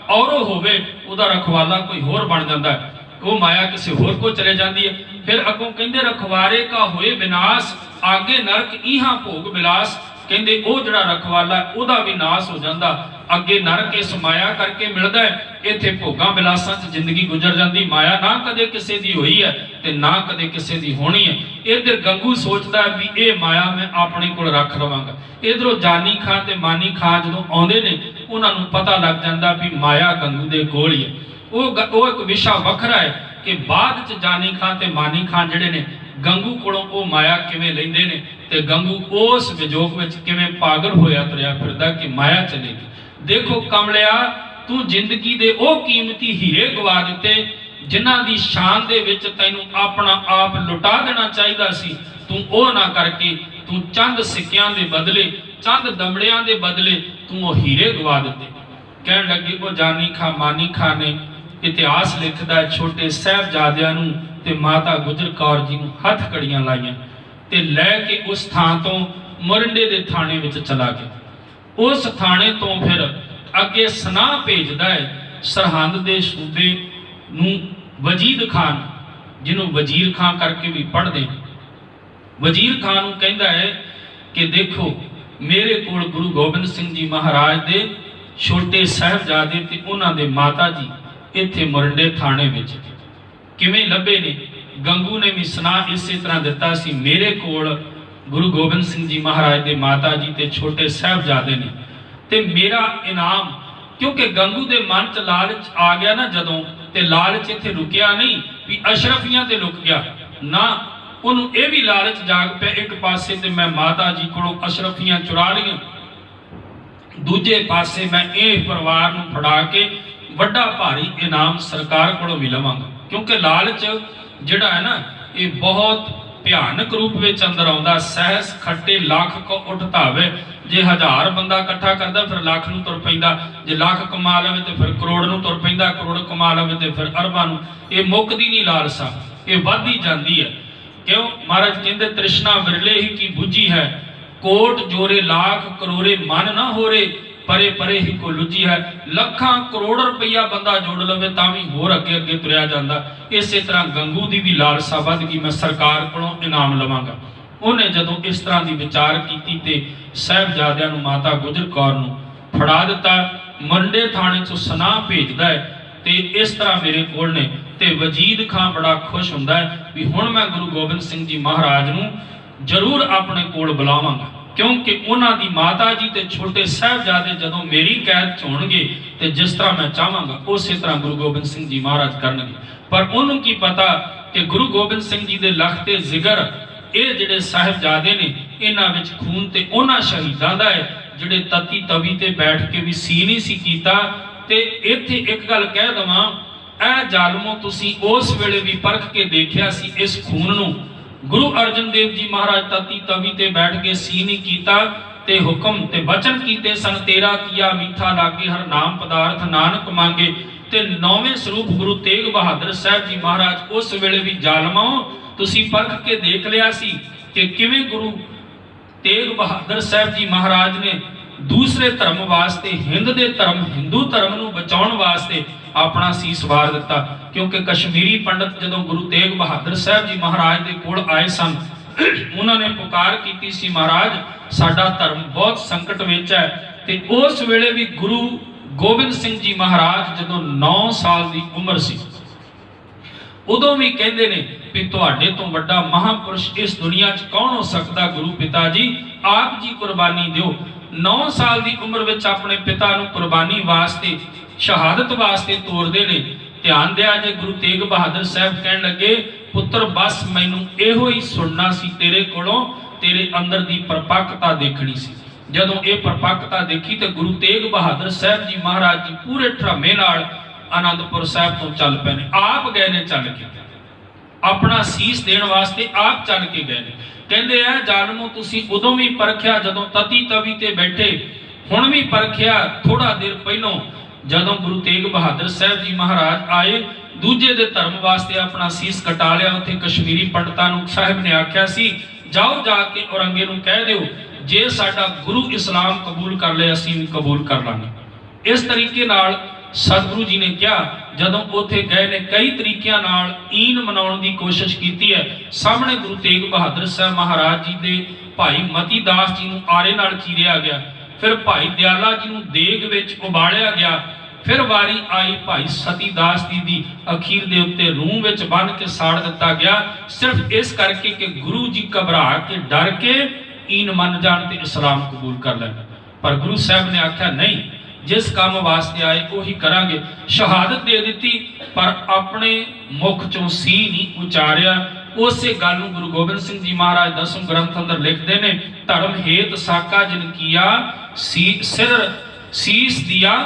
औरों होवे, उहदा रखवाला कोई होर बन जाता है, वो माया किसी होर को चले जाती है। फिर अगों कहते रखवारे का होए विनाश, आगे नरक इहां भोग विलास। कहते वो जिहड़ा रखवाला उहदा भी नाश हो जाता, अगे नरक इस माया करके मिलता है, इत्थे भोगां विलासां च जिंदगी गुजर जाती। माया ना कदे किसी दी होई है ते ना कदे किसी दी होनी है। इधर गंगू सोचता है भी ये माया मैं अपने कोल रख लवांगा। इधरों जानी खां ते मानी खां जदों आउंदे ने, उन्हां नूं पता लग जाता भी माया गंगू दे कोल ही है। वो एक विशा वखरा है कि बाद च जानी खां ते मानी खां जिहड़े ने गंगू कोलों वो माया किवें लैंदे ने ते गंगू उस विजोग विच किवें पागल होया तुरिया फिरदा कि माया चलेगी। देखो कमलिया, तू जिंदगी दे ओ कीमती हीरे गवा दिते जिन्हां दी शान दे विच तैनूं अपना आप लुटा देना चाहिदा सी। तू ओ ना करके तू चंद सिक्कियां दे बदले, चंद दमड़ियां दे बदले तू वो हीरे गवा दिते। कहण लगे वो जानी खां मानी खां ने इतिहास लिखदा है, छोटे साहिबजादियां नूं ते माता गुजर कौर जी नूं हथ कड़ियां लाइयां ते लैके उस थां तो मोरिंडे दे थाने विच चला गया। उस थाने तो फिर अगे सनाह भेजदा है सरहंद दे सूबे नूं वजीद खान, जिन्हों वजीर खां करके भी पढ़दे। वजीर खान नूं कहंदा है कि देखो मेरे कोल गुरु गोबिंद सिंह जी महाराज दे छोटे साहिबजादे ते उन्हां दे माता जी इत्थे मोरिंडे थाने विच किवें लभे ने। गंगू ने भी सनाह इस तरह दिता सी, मेरे कोल गुरु गोबिंद सिंह जी महाराज दे माता जी ते छोटे साहिबजादे ने ते मेरा इनाम। क्योंकि गंगू दे मन च लालच आ गया ना जदों, ते लालच इत्थे रुकिया नहीं भी अशरफियां ते लुक गया ना, उन्होंने ये भी लालच जाग पे एक पासे ते मैं माता जी कोलों अशरफियां चुरा लियां, दूजे पासे मैं ये परिवार नूं फड़ा के वड्डा भारी इनाम सरकार कोलों भी लवांगा। क्योंकि लालच जिहड़ा है ना ये बहुत भयानक रूप में अंदर आउंदा। सहस खट्टे लाख को उठ धावे, जे 1000 बंदा इकट्ठा करदा फिर लाख नूं तुर पैंदा, जे लाख कमा लवे तो फिर करोड़ नूं तुर पैंदा, करोड़ कमा लवे तो फिर अरबां नूं। ये मुकदी नहीं लालसा, ये वधदी जांदी है। क्यों? महाराज कहंदे तृष्णा विरले ही की बुझी है, कोट जोरे लाख करोड़े मन ना होरे, परे परे ही को लुझी है। लखां करोड़ रुपया बंदा जोड़ लवे तां भी होर अगे अगे तुरिया जांदा। इसे तरह गंगू दी भी लालसा वध गई, मैं सरकार कोलों इनाम लवांगा। उन्हें जदों इस तरह की विचार की ते साहिबजादियां नूं माता गुजर कौर नूं फड़ा दिता। मोरिंडे थाने चों सनाह भेजदा है ते इस तरह मेरे कोल ने ते वजीद खां बड़ा खुश हुंदा है भी हुण मैं गुरु गोबिंद सिंह जी महाराज नूं जरूर अपने कोल बुलावांगा। क्योंकि उन्होंने माता जी ते छोटे साहिबजादे जदों मेरी कैद च होणगे ते जिस तरह मैं चाहांगा उस तरह गुरु गोबिंद सिंह जी महाराज करनगे। पर उन्होंने की पता कि गुरु गोबिंद सिंह जी दे लखते जिगर ये जिहड़े साहिबजादे ने इन्हां विच खून ते उन्हां शहीदां दा है जिहड़े तती तवी ते बैठ के भी सी नहीं सी कीता। ते इत्थे एक गल कह दवां, ऐ जालमो तुसीं उस वेले भी परख के देखिया सी इस खून नूं। गुरु अर्जन देव जी महाराज तती तवी ते बैठ के सी नहीं कीता ते हुक्म ते वचन कीते सन, तेरा किया मीठा लागे हर नाम पदार्थ नानक मांगे। ते नौवें स्वरूप गुरु तेग बहादुर साहब जी महाराज उस वेले भी जालमो तुसीं परख के देख लिया सी कि किवें गुरु तेग बहादुर साहब जी महाराज ने दूसरे धर्म वास्ते, हिंद दे धर्म हिंदू धर्म नूं बचाउण वास्ते अपना सीस वार दिता। क्योंकि कश्मीरी पंडित जदों गुरु तेग बहादुर साहब जी महाराज दे कोल आए सन, उन्होंने पुकार की सी, महाराज साडा धर्म बहुत संकट विच है। ते उस वेले भी गुरु गोबिंद सिंह जी महाराज जदों 9 साल की उम्र सी, उदों भी कहते ने भी तुहाडे तो वड्डा महापुरुष इस दुनिया च कौन हो सकता, गुरु पिता जी आप जी कुर्बानी दिओ। 9 साल की उम्र विच अपने पिता नूं कुर्बानी वास्ते, शहादत वास्ते तोरदे ने। ध्यान दिया जे गुरु तेग बहादुर साहब कहण लगे, पुत्र बस मैनूं इहो ही सुनना सी तेरे कोलों, तेरे अंदर दी परपक्कता देखनी सी। जदों ये परपक्कता देखी तो गुरु तेग बहादुर साहब जी महाराज जी पूरे ठरामे नाल आनंदपुर साहब तो चल पे ने, आप गए ने चल के, अपना सीस देण वास्ते आप चल के गए ने। कहंदे आ जालमो तुसीं उदों भी परखिया जदों तती तवी ते बैठे, हुण भी परखिया थोड़ा देर पहलों जदों गुरु तेग बहादुर साहब जी महाराज आए, दूजे दे धर्म वास्ते अपना सीस कटा लिया। उत्थे कश्मीरी पंडितां नूं साहब ने आख्या सी, जाओ जाके औरंगे नूं कह दिओ जे साडा गुरु इस्लाम कबूल कर ले असीं भी कबूल कर लांगे। इस तरीके नाल सतगुरु जी ने कहा, जदों उत्थे गए ने कई तरीकिਆਂ नाल ईन मनाउण दी कोशिश कीती है। सामने गुरु तेग बहादुर साहब महाराज जी दे भाई मती दास जी नूं आरे नाल चीरिया गया, फिर भाई दयाला जी नूं देग विच उबालिया गया, फिर वारी आई भाई सती दास जी दी अखीर दे उत्ते रूह विच बन के साड़ दिता गया, सिर्फ इस करके कि गुरु जी घबरा के डर के ईन मन जान ते इस्लाम कबूल कर लैण। पर गुरु साहब ने आख्या नहीं, जिस काम वास्ते आए उही करांगे। शहादत दे दी पर अपने मुख चों सी नहीं उचारिया। उसे गल नूं गुरु गोबिंद सिंह जी महाराज 10वें ग्रंथ अंदर लिखते ने, धर्म हेत साका जिन किया सीस दिया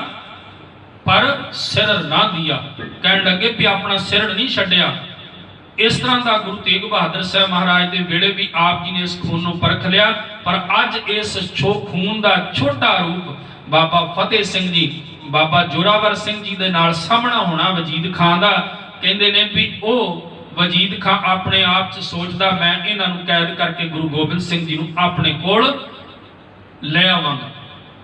पर सिर ना दिया। कहण लगे भी अपना सिर नहीं छड्डिया। इस तरह का गुरु तेग बहादुर साहब महाराज के वेले भी आप जी ने इस खून को परख लिया। पर अज इस खून का छोटा रूप बाबा फतेह सिंह जी, बाबा जोरावर सिंह जी दे नाल सामना होना वजीद खान का। कहते ने भी वो वजीद खान अपने आप च सोचता मैं इन्हां नूं कैद करके गुरु गोबिंद सिंह जी नूं अपने कोल ले आवांगा।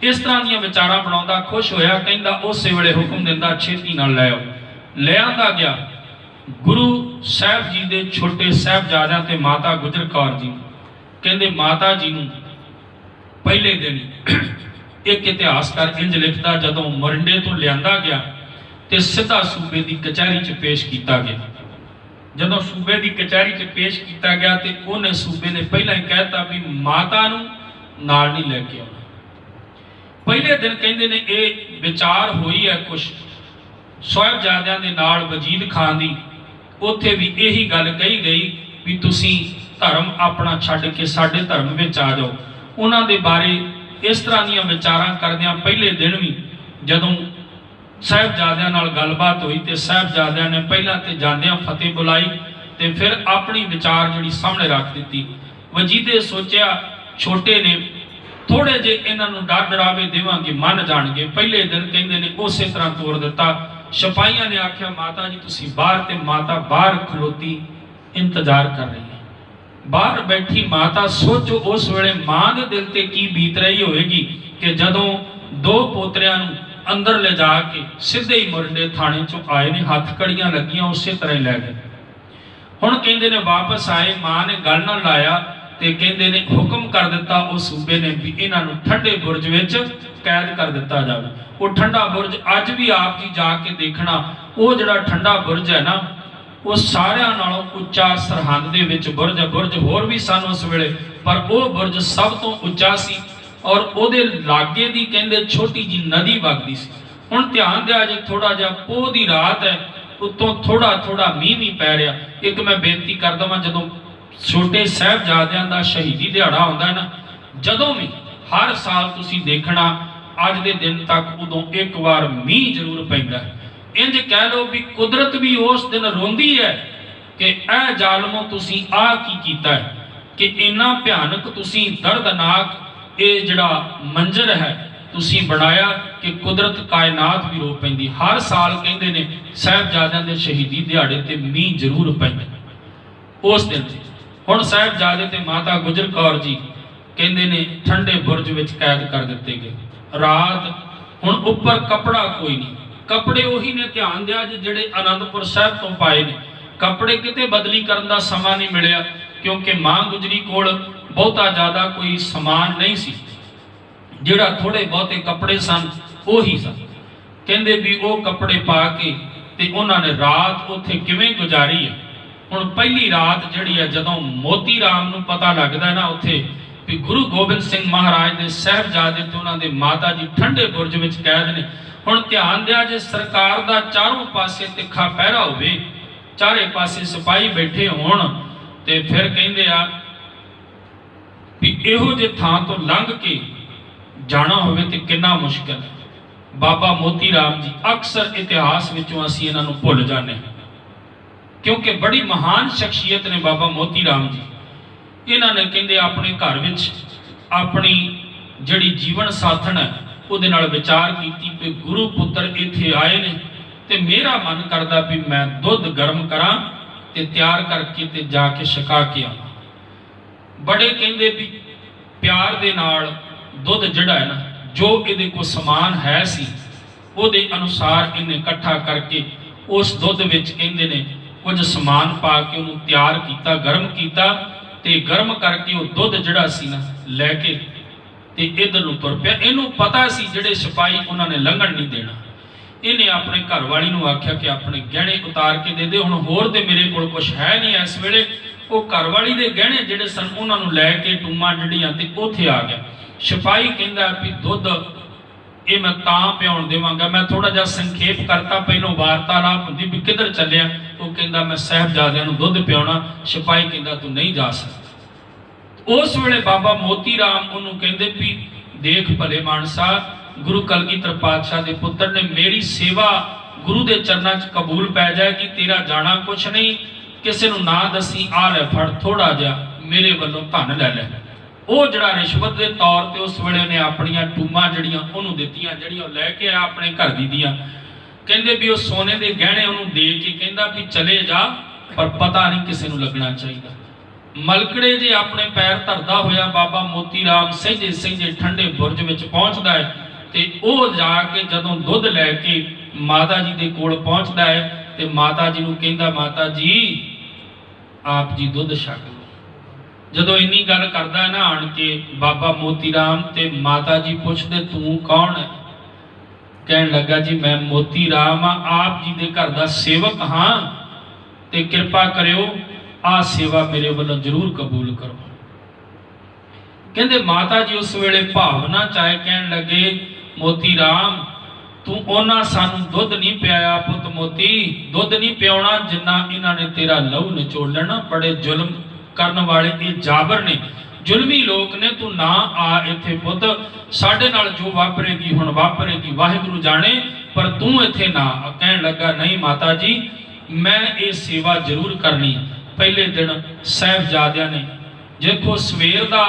इस तरह दीयां विचारां बनाउंदा खुश होया, कहंदा उस वेले हुक्म दिंदा छेती नाल ले आओ। ले आंदा गया। गुरु साहब जी दे छोटे साहबजादियां ते माता गुजर कौर जी, कहंदे माता जी नूं पहले दिन एक इतिहासकार इंज लिखदा, जदों मोरिंडे तो लियांदा गया ते सीधा सूबे की कचहरी च पेश किया गया। जदों सूबे की कचहरी च पेश किया गया तो उन्हें सूबे ने पहला ही कहता भी माता नूं नाल नहीं लैके आउणा। पहले दिन कहंदे ने ये विचार हुई है कुछ साहिबजादियां दे नाल वजीद खान दी, उत्थे भी यही गल कही गई भी तुसीं धर्म अपना छड्ड के साडे धर्म विच आ जाओ। उन्हां दे बारे इस तरह दीयां विचारां करदियां पहले दिन भी जदों साहिबजादियां नाल गलबात हुई तो साहिबजादियां ने पहला तो जांदियां फतेह बुलाई तो फिर अपनी विचार जिहड़ी सामने रख दी। वजीदे सोचिया छोटे ने थोड़े जे इन्हां नूं डर डरावे देवांगे मन जाणगे। पहले दिन कहंदे ने उस तरह तोड़ दिता। सिपाहियां ने आख्या माता जी तुसीं बाहर, ते माता बाहर खलोती इंतजार कर रही है। बाहर बैठी माता सोचो उस वेले मां दे दिल ते की बीत रही होएगी कि जदों दो पोतरियां नूं अंदर ले जाके सीधे ही मोरिंडे थाने चों आए ने, हथ कड़ियां लगियां उस तरह ही लै गए। हुण कहंदे ने वापस आए, मां ने गल ना लाया ते कहंदे ने हुक्म कर दिता उस सूबे ने भी इन्हां नूं ठंडे बुरज विच कैद कर दिता जावे। वो ठंडा बुरज अज भी आप जी जाके देखना, वो जिहड़ा ठंडा बुरज है ना वो सारियां नालों उच्चा सरहंद दे विच बुरज है। बुरज होर भी सन उस वेले पर वो बुरज सब तो उच्चा सी और उहदे लागे दी कहंदे छोटी जी नदी वगदी सी। हुण ध्यान दिया जे थोड़ा जिहा पोह दी रात है, उत्तों थोड़ा थोड़ा मींह भी पै रिहा। एक मैं बेनती कर दवां जदों छोटे साहिबजादियां दा शहीदी दिहाड़ा आउंदा ना, जदों भी हर साल तुसीं देखना अज दे दिन तक उदों एक बार मींह जरूर पैंदा है। इंज कह लो भी कुदरत भी उस दिन रोंदी है कि ऐ जालमो तुसीं आ की कीता है कि इन्ना भयानक तुसीं दर्दनाक ये जिहड़ा मंजर है तुसीं बनाया कि कुदरत कायनात भी रो पैंदी। हर साल कहंदे ने साहिबजादियां दे शहीदी दिहाड़े ते मींह जरूर पैंदा उस दिन। हुण साहिबजादे ते माता गुजर कौर जी ਕਹਿੰਦੇ ਨੇ ਠੰਡੇ ਬੁਰਜ ਵਿੱਚ ਕੈਦ ਕਰ ਦਿੱਤੇ ਗਏ। ਰਾਤ ਹੁਣ ਉੱਪਰ ਕੱਪੜਾ ਕੋਈ ਨਹੀਂ, ਕੱਪੜੇ ਉਹੀ ਨੇ, ਧਿਆਨ ਦਿਆ ਜਿਹੜੇ ਅਨੰਦਪੁਰ ਸਾਹਿਬ ਤੋਂ ਪਾਏ ਨੇ। ਕੱਪੜੇ ਕਿਤੇ ਬਦਲੀ ਕਰਨ ਦਾ ਸਮਾਂ ਨਹੀਂ ਮਿਲਿਆ, ਕਿਉਂਕਿ ਮਾਂ ਗੁਜਰੀ ਕੋਲ ਬਹੁਤਾ ਜ਼ਿਆਦਾ ਕੋਈ ਸਮਾਨ ਨਹੀਂ ਸੀ। ਜਿਹੜਾ ਥੋੜੇ ਬਹੁਤੇ ਕੱਪੜੇ ਸਨ ਉਹੀ ਸਨ। ਕਹਿੰਦੇ ਵੀ ਉਹ ਕੱਪੜੇ ਪਾ ਕੇ ਤੇ ਉਹਨਾਂ ਨੇ ਰਾਤ ਉੱਥੇ ਕਿਵੇਂ ਗੁਜ਼ਾਰੀ ਹੈ। ਹੁਣ ਪਹਿਲੀ ਰਾਤ ਜਿਹੜੀ ਹੈ, ਜਦੋਂ ਮੋਤੀ ਰਾਮ ਨੂੰ ਪਤਾ ਲੱਗਦਾ ਨਾ ਉੱਥੇ ਵੀ ਗੁਰੂ ਗੋਬਿੰਦ ਸਿੰਘ ਮਹਾਰਾਜ ਦੇ ਸਾਹਿਬਜ਼ਾਦੇ ਤੇ ਉਹਨਾਂ ਦੇ ਮਾਤਾ ਜੀ ਠੰਡੇ ਬੁਰਜ ਵਿੱਚ ਕੈਦ ਨੇ। ਹੁਣ ਧਿਆਨ ਦਿਆ, ਜੇ ਸਰਕਾਰ ਦਾ ਚਾਰੋਂ ਪਾਸੇ ਤਿੱਖਾ ਪਹਿਰਾ ਹੋਵੇ, ਚਾਰੇ ਪਾਸੇ ਸਿਪਾਹੀ ਬੈਠੇ ਹੋਣ, ਤੇ ਫਿਰ ਕਹਿੰਦੇ ਆ ਵੀ ਇਹੋ ਜਿਹੇ ਥਾਂ ਤੋਂ ਲੰਘ ਕੇ ਜਾਣਾ ਹੋਵੇ ਤੇ ਕਿੰਨਾ ਮੁਸ਼ਕਲ ਹੈ। ਬਾਬਾ ਮੋਤੀ ਰਾਮ ਜੀ ਅਕਸਰ ਇਤਿਹਾਸ ਵਿੱਚੋਂ ਅਸੀਂ ਇਹਨਾਂ ਨੂੰ ਭੁੱਲ ਜਾਂਦੇ ਹਾਂ, ਕਿਉਂਕਿ ਬੜੀ ਮਹਾਨ ਸ਼ਖਸੀਅਤ ਨੇ ਬਾਬਾ ਮੋਤੀ ਰਾਮ ਜੀ। ਇਹਨਾਂ ਨੇ ਕਹਿੰਦੇ ਆਪਣੇ ਘਰ ਵਿੱਚ ਆਪਣੀ ਜਿਹੜੀ ਜੀਵਨ ਸਾਥਣ ਹੈ ਉਹਦੇ ਨਾਲ ਵਿਚਾਰ ਕੀਤੀ ਕਿ ਗੁਰੂ ਪੁੱਤਰ ਇੱਥੇ ਆਏ ਨੇ ਤੇ ਮੇਰਾ ਮਨ ਕਰਦਾ ਵੀ ਮੈਂ ਦੁੱਧ ਗਰਮ ਕਰਾਂ ਤੇ ਤਿਆਰ ਕਰਕੇ ਤੇ ਜਾ ਕੇ ਛਕਾ ਕੇ ਆਵਾਂ। ਬੜੇ ਕਹਿੰਦੇ ਵੀ ਪਿਆਰ ਦੇ ਨਾਲ ਦੁੱਧ ਜਿਹੜਾ ਹੈ ਨਾ, ਜੋ ਇਹਦੇ ਕੋਲ ਸਮਾਨ ਹੈ ਸੀ ਉਹਦੇ ਅਨੁਸਾਰ ਇਹਨੇ ਇਕੱਠਾ ਕਰਕੇ ਉਸ ਦੁੱਧ ਵਿੱਚ ਕਹਿੰਦੇ ਨੇ ਕੁਝ ਸਮਾਨ ਪਾ ਕੇ ਉਹਨੂੰ ਤਿਆਰ ਕੀਤਾ, ਗਰਮ ਕੀਤਾ, ਤੇ ਗਰਮ ਕਰਕੇ ਉਹ ਦੁੱਧ ਜਿਹੜਾ ਸੀ ਨਾ ਲੈ ਕੇ ਤੇ ਇਧਰ ਨੂੰ ਤੁਰ ਪਿਆ। ਇਹਨੂੰ ਪਤਾ ਸੀ ਜਿਹੜੇ ਸਿਪਾਹੀ ਉਹਨਾਂ ਨੇ ਲੰਘਣ ਨਹੀਂ ਦੇਣਾ। ਇਹਨੇ ਆਪਣੇ ਘਰ ਵਾਲੀ ਨੂੰ ਆਖਿਆ ਕਿ ਆਪਣੇ ਗਹਿਣੇ ਉਤਾਰ ਕੇ ਦੇ ਦੇ, ਹੁਣ ਹੋਰ ਤੇ ਮੇਰੇ ਕੋਲ ਕੁਝ ਹੈ ਨਹੀਂ ਇਸ ਵੇਲੇ। ਉਹ ਘਰ ਵਾਲੀ ਦੇ ਗਹਿਣੇ ਜਿਹੜੇ ਸਨ ਉਹਨਾਂ ਨੂੰ ਲੈ ਕੇ ਟੂਮਾਂ ਜਿਹੜੀਆਂ ਤੇ ਉੱਥੇ ਆ ਗਿਆ। ਸਿਪਾਹੀ ਕਹਿੰਦਾ ਵੀ ਦੁੱਧ ਇਹ ਮੈਂ ਤਾਂ ਪਿਆਉਣ ਦੇਵਾਂਗਾ। ਮੈਂ ਥੋੜਾ ਜਿਹਾ ਸੰਖੇਪ ਕਰਤਾ, ਪਹਿਲੋਂ ਵਾਰਤਾਲਾਪ ਹੁੰਦੀ ਵੀ ਕਿੱਧਰ ਚੱਲਿਆ। ਉਹ ਕਹਿੰਦਾ ਮੈਂ ਸਾਹਿਬਜ਼ਾਦਿਆਂ ਨੂੰ ਦੁੱਧ ਪਿਆਉਣਾ। ਸਿਪਾਹੀ ਕਹਿੰਦਾ ਤੂੰ ਨਹੀਂ ਜਾ ਸਕਦਾ। ਉਸ ਵੇਲੇ ਬਾਬਾ ਮੋਤੀ ਰਾਮ ਉਹਨੂੰ ਕਹਿੰਦੇ ਵੀ ਦੇਖ ਭਲੇ ਮਾਨਸਾ, ਗੁਰੂ ਕਲਗੀਧਰ ਪਾਤਸ਼ਾਹ ਦੇ ਪੁੱਤਰ ਨੇ, ਮੇਰੀ ਸੇਵਾ ਗੁਰੂ ਦੇ ਚਰਨਾਂ 'ਚ ਕਬੂਲ ਪੈ ਜਾਏਗੀ, ਤੇਰਾ ਜਾਣਾ ਕੁਛ ਨਹੀਂ, ਕਿਸੇ ਨੂੰ ਨਾ ਦੱਸੀ, ਆ ਲੈ ਫੜ ਥੋੜਾ ਜਿਹਾ ਮੇਰੇ ਵੱਲੋਂ ਧਨ ਲੈ ਲੈ। ਉਹ ਜਿਹੜਾ ਰਿਸ਼ਵਤ ਦੇ ਤੌਰ ਤੇ ਉਸ ਵੇਲੇ ਨੇ ਆਪਣੀਆਂ ਟੂਮਾਂ ਜਿਹੜੀਆਂ ਉਹਨੂੰ ਦਿੱਤੀਆਂ, ਜਿਹੜੀਆਂ ਉਹ ਲੈ ਕੇ ਆਇਆ ਆਪਣੇ ਘਰ ਦੀ ਦੀਆਂ। ਕਹਿੰਦੇ ਵੀ ਉਹ ਸੋਨੇ ਦੇ ਗਹਿਣੇ ਉਹਨੂੰ ਦੇ ਕੇ ਕਹਿੰਦਾ ਵੀ ਚਲੇ ਜਾ, ਪਰ ਪਤਾ ਨਹੀਂ ਕਿਸੇ ਨੂੰ ਲੱਗਣਾ ਚਾਹੀਦਾ। ਮਲਕੜੇ ਜੇ ਆਪਣੇ ਪੈਰ ਧਰਦਾ ਹੋਇਆ ਬਾਬਾ ਮੋਤੀ ਰਾਮ ਸਹਿਜੇ ਸਹਿਜੇ ਠੰਡੇ ਬੁਰਜ ਵਿੱਚ ਪਹੁੰਚਦਾ ਹੈ, ਤੇ ਉਹ ਜਾ ਕੇ ਜਦੋਂ ਦੁੱਧ ਲੈ ਕੇ ਮਾਤਾ ਜੀ ਦੇ ਕੋਲ ਪਹੁੰਚਦਾ ਹੈ ਤੇ ਮਾਤਾ ਜੀ ਨੂੰ ਕਹਿੰਦਾ ਮਾਤਾ ਜੀ ਆਪ ਜੀ ਦੁੱਧ ਛਕ ਲਓ। ਜਦੋਂ ਇੰਨੀ ਗੱਲ ਕਰਦਾ ਹੈ ਨਾ ਆਣ ਕੇ ਬਾਬਾ ਮੋਤੀ ਰਾਮ, ਤੇ ਮਾਤਾ ਜੀ ਪੁੱਛਦੇ ਤੂੰ ਕੌਣ ਹੈ? ਕਹਿਣ ਲੱਗਾ ਜੀ ਮੈਂ ਮੋਤੀ ਰਾਮ ਆ, ਆਪ ਜੀ ਦੇ ਘਰ ਦਾ ਸੇਵਕ ਹਾਂ, ਤੇ ਕਿਰਪਾ ਕਰਿਓ ਆ ਸੇਵਾ ਮੇਰੇ ਵੱਲੋਂ ਜ਼ਰੂਰ ਕਬੂਲ ਕਰੋ। ਕਹਿੰਦੇ ਮਾਤਾ ਜੀ ਉਸ ਵੇਲੇ ਭਾਵਨਾ ਚਾਹੇ ਕਹਿਣ ਲੱਗੇ ਮੋਤੀ ਰਾਮ ਤੂੰ ਉਹਨਾਂ ਸਾਨੂੰ ਦੁੱਧ ਨਹੀਂ ਪਿਆਇਆ ਪੁੱਤ ਮੋਤੀ, ਦੁੱਧ ਨਹੀਂ ਪਿਆਉਣਾ ਜਿੰਨਾ ਇਹਨਾਂ ਨੇ ਤੇਰਾ ਲਹੂ ਨਿਚੋੜ ਲੈਣਾ। ਬੜੇ ਜ਼ੁਲਮ ਕਰਨ ਵਾਲੇ ਇਹ ਜਾਬਰ ਨੇ, ਜ਼ੁਲਮੀ ਲੋਕ ਨੇ, ਤੂੰ ਨਾ ਆ ਇੱਥੇ ਪੁੱਤ, ਸਾਡੇ ਨਾਲ ਜੋ ਵਾਪਰੇਗੀ ਹੁਣ ਵਾਪਰੇਗੀ, ਵਾਹਿਗੁਰੂ ਜਾਣੇ, ਪਰ ਤੂੰ ਇੱਥੇ ਨਾ। ਕਹਿਣ ਲੱਗਾ ਨਹੀਂ ਮਾਤਾ ਜੀ ਮੈਂ ਇਹ ਸੇਵਾ ਜ਼ਰੂਰ ਕਰਨੀ। ਪਹਿਲੇ ਦਿਨ ਸਾਹਿਬਜ਼ਾਦਿਆਂ ਨੇ ਦੇਖੋ ਸਵੇਰ ਦਾ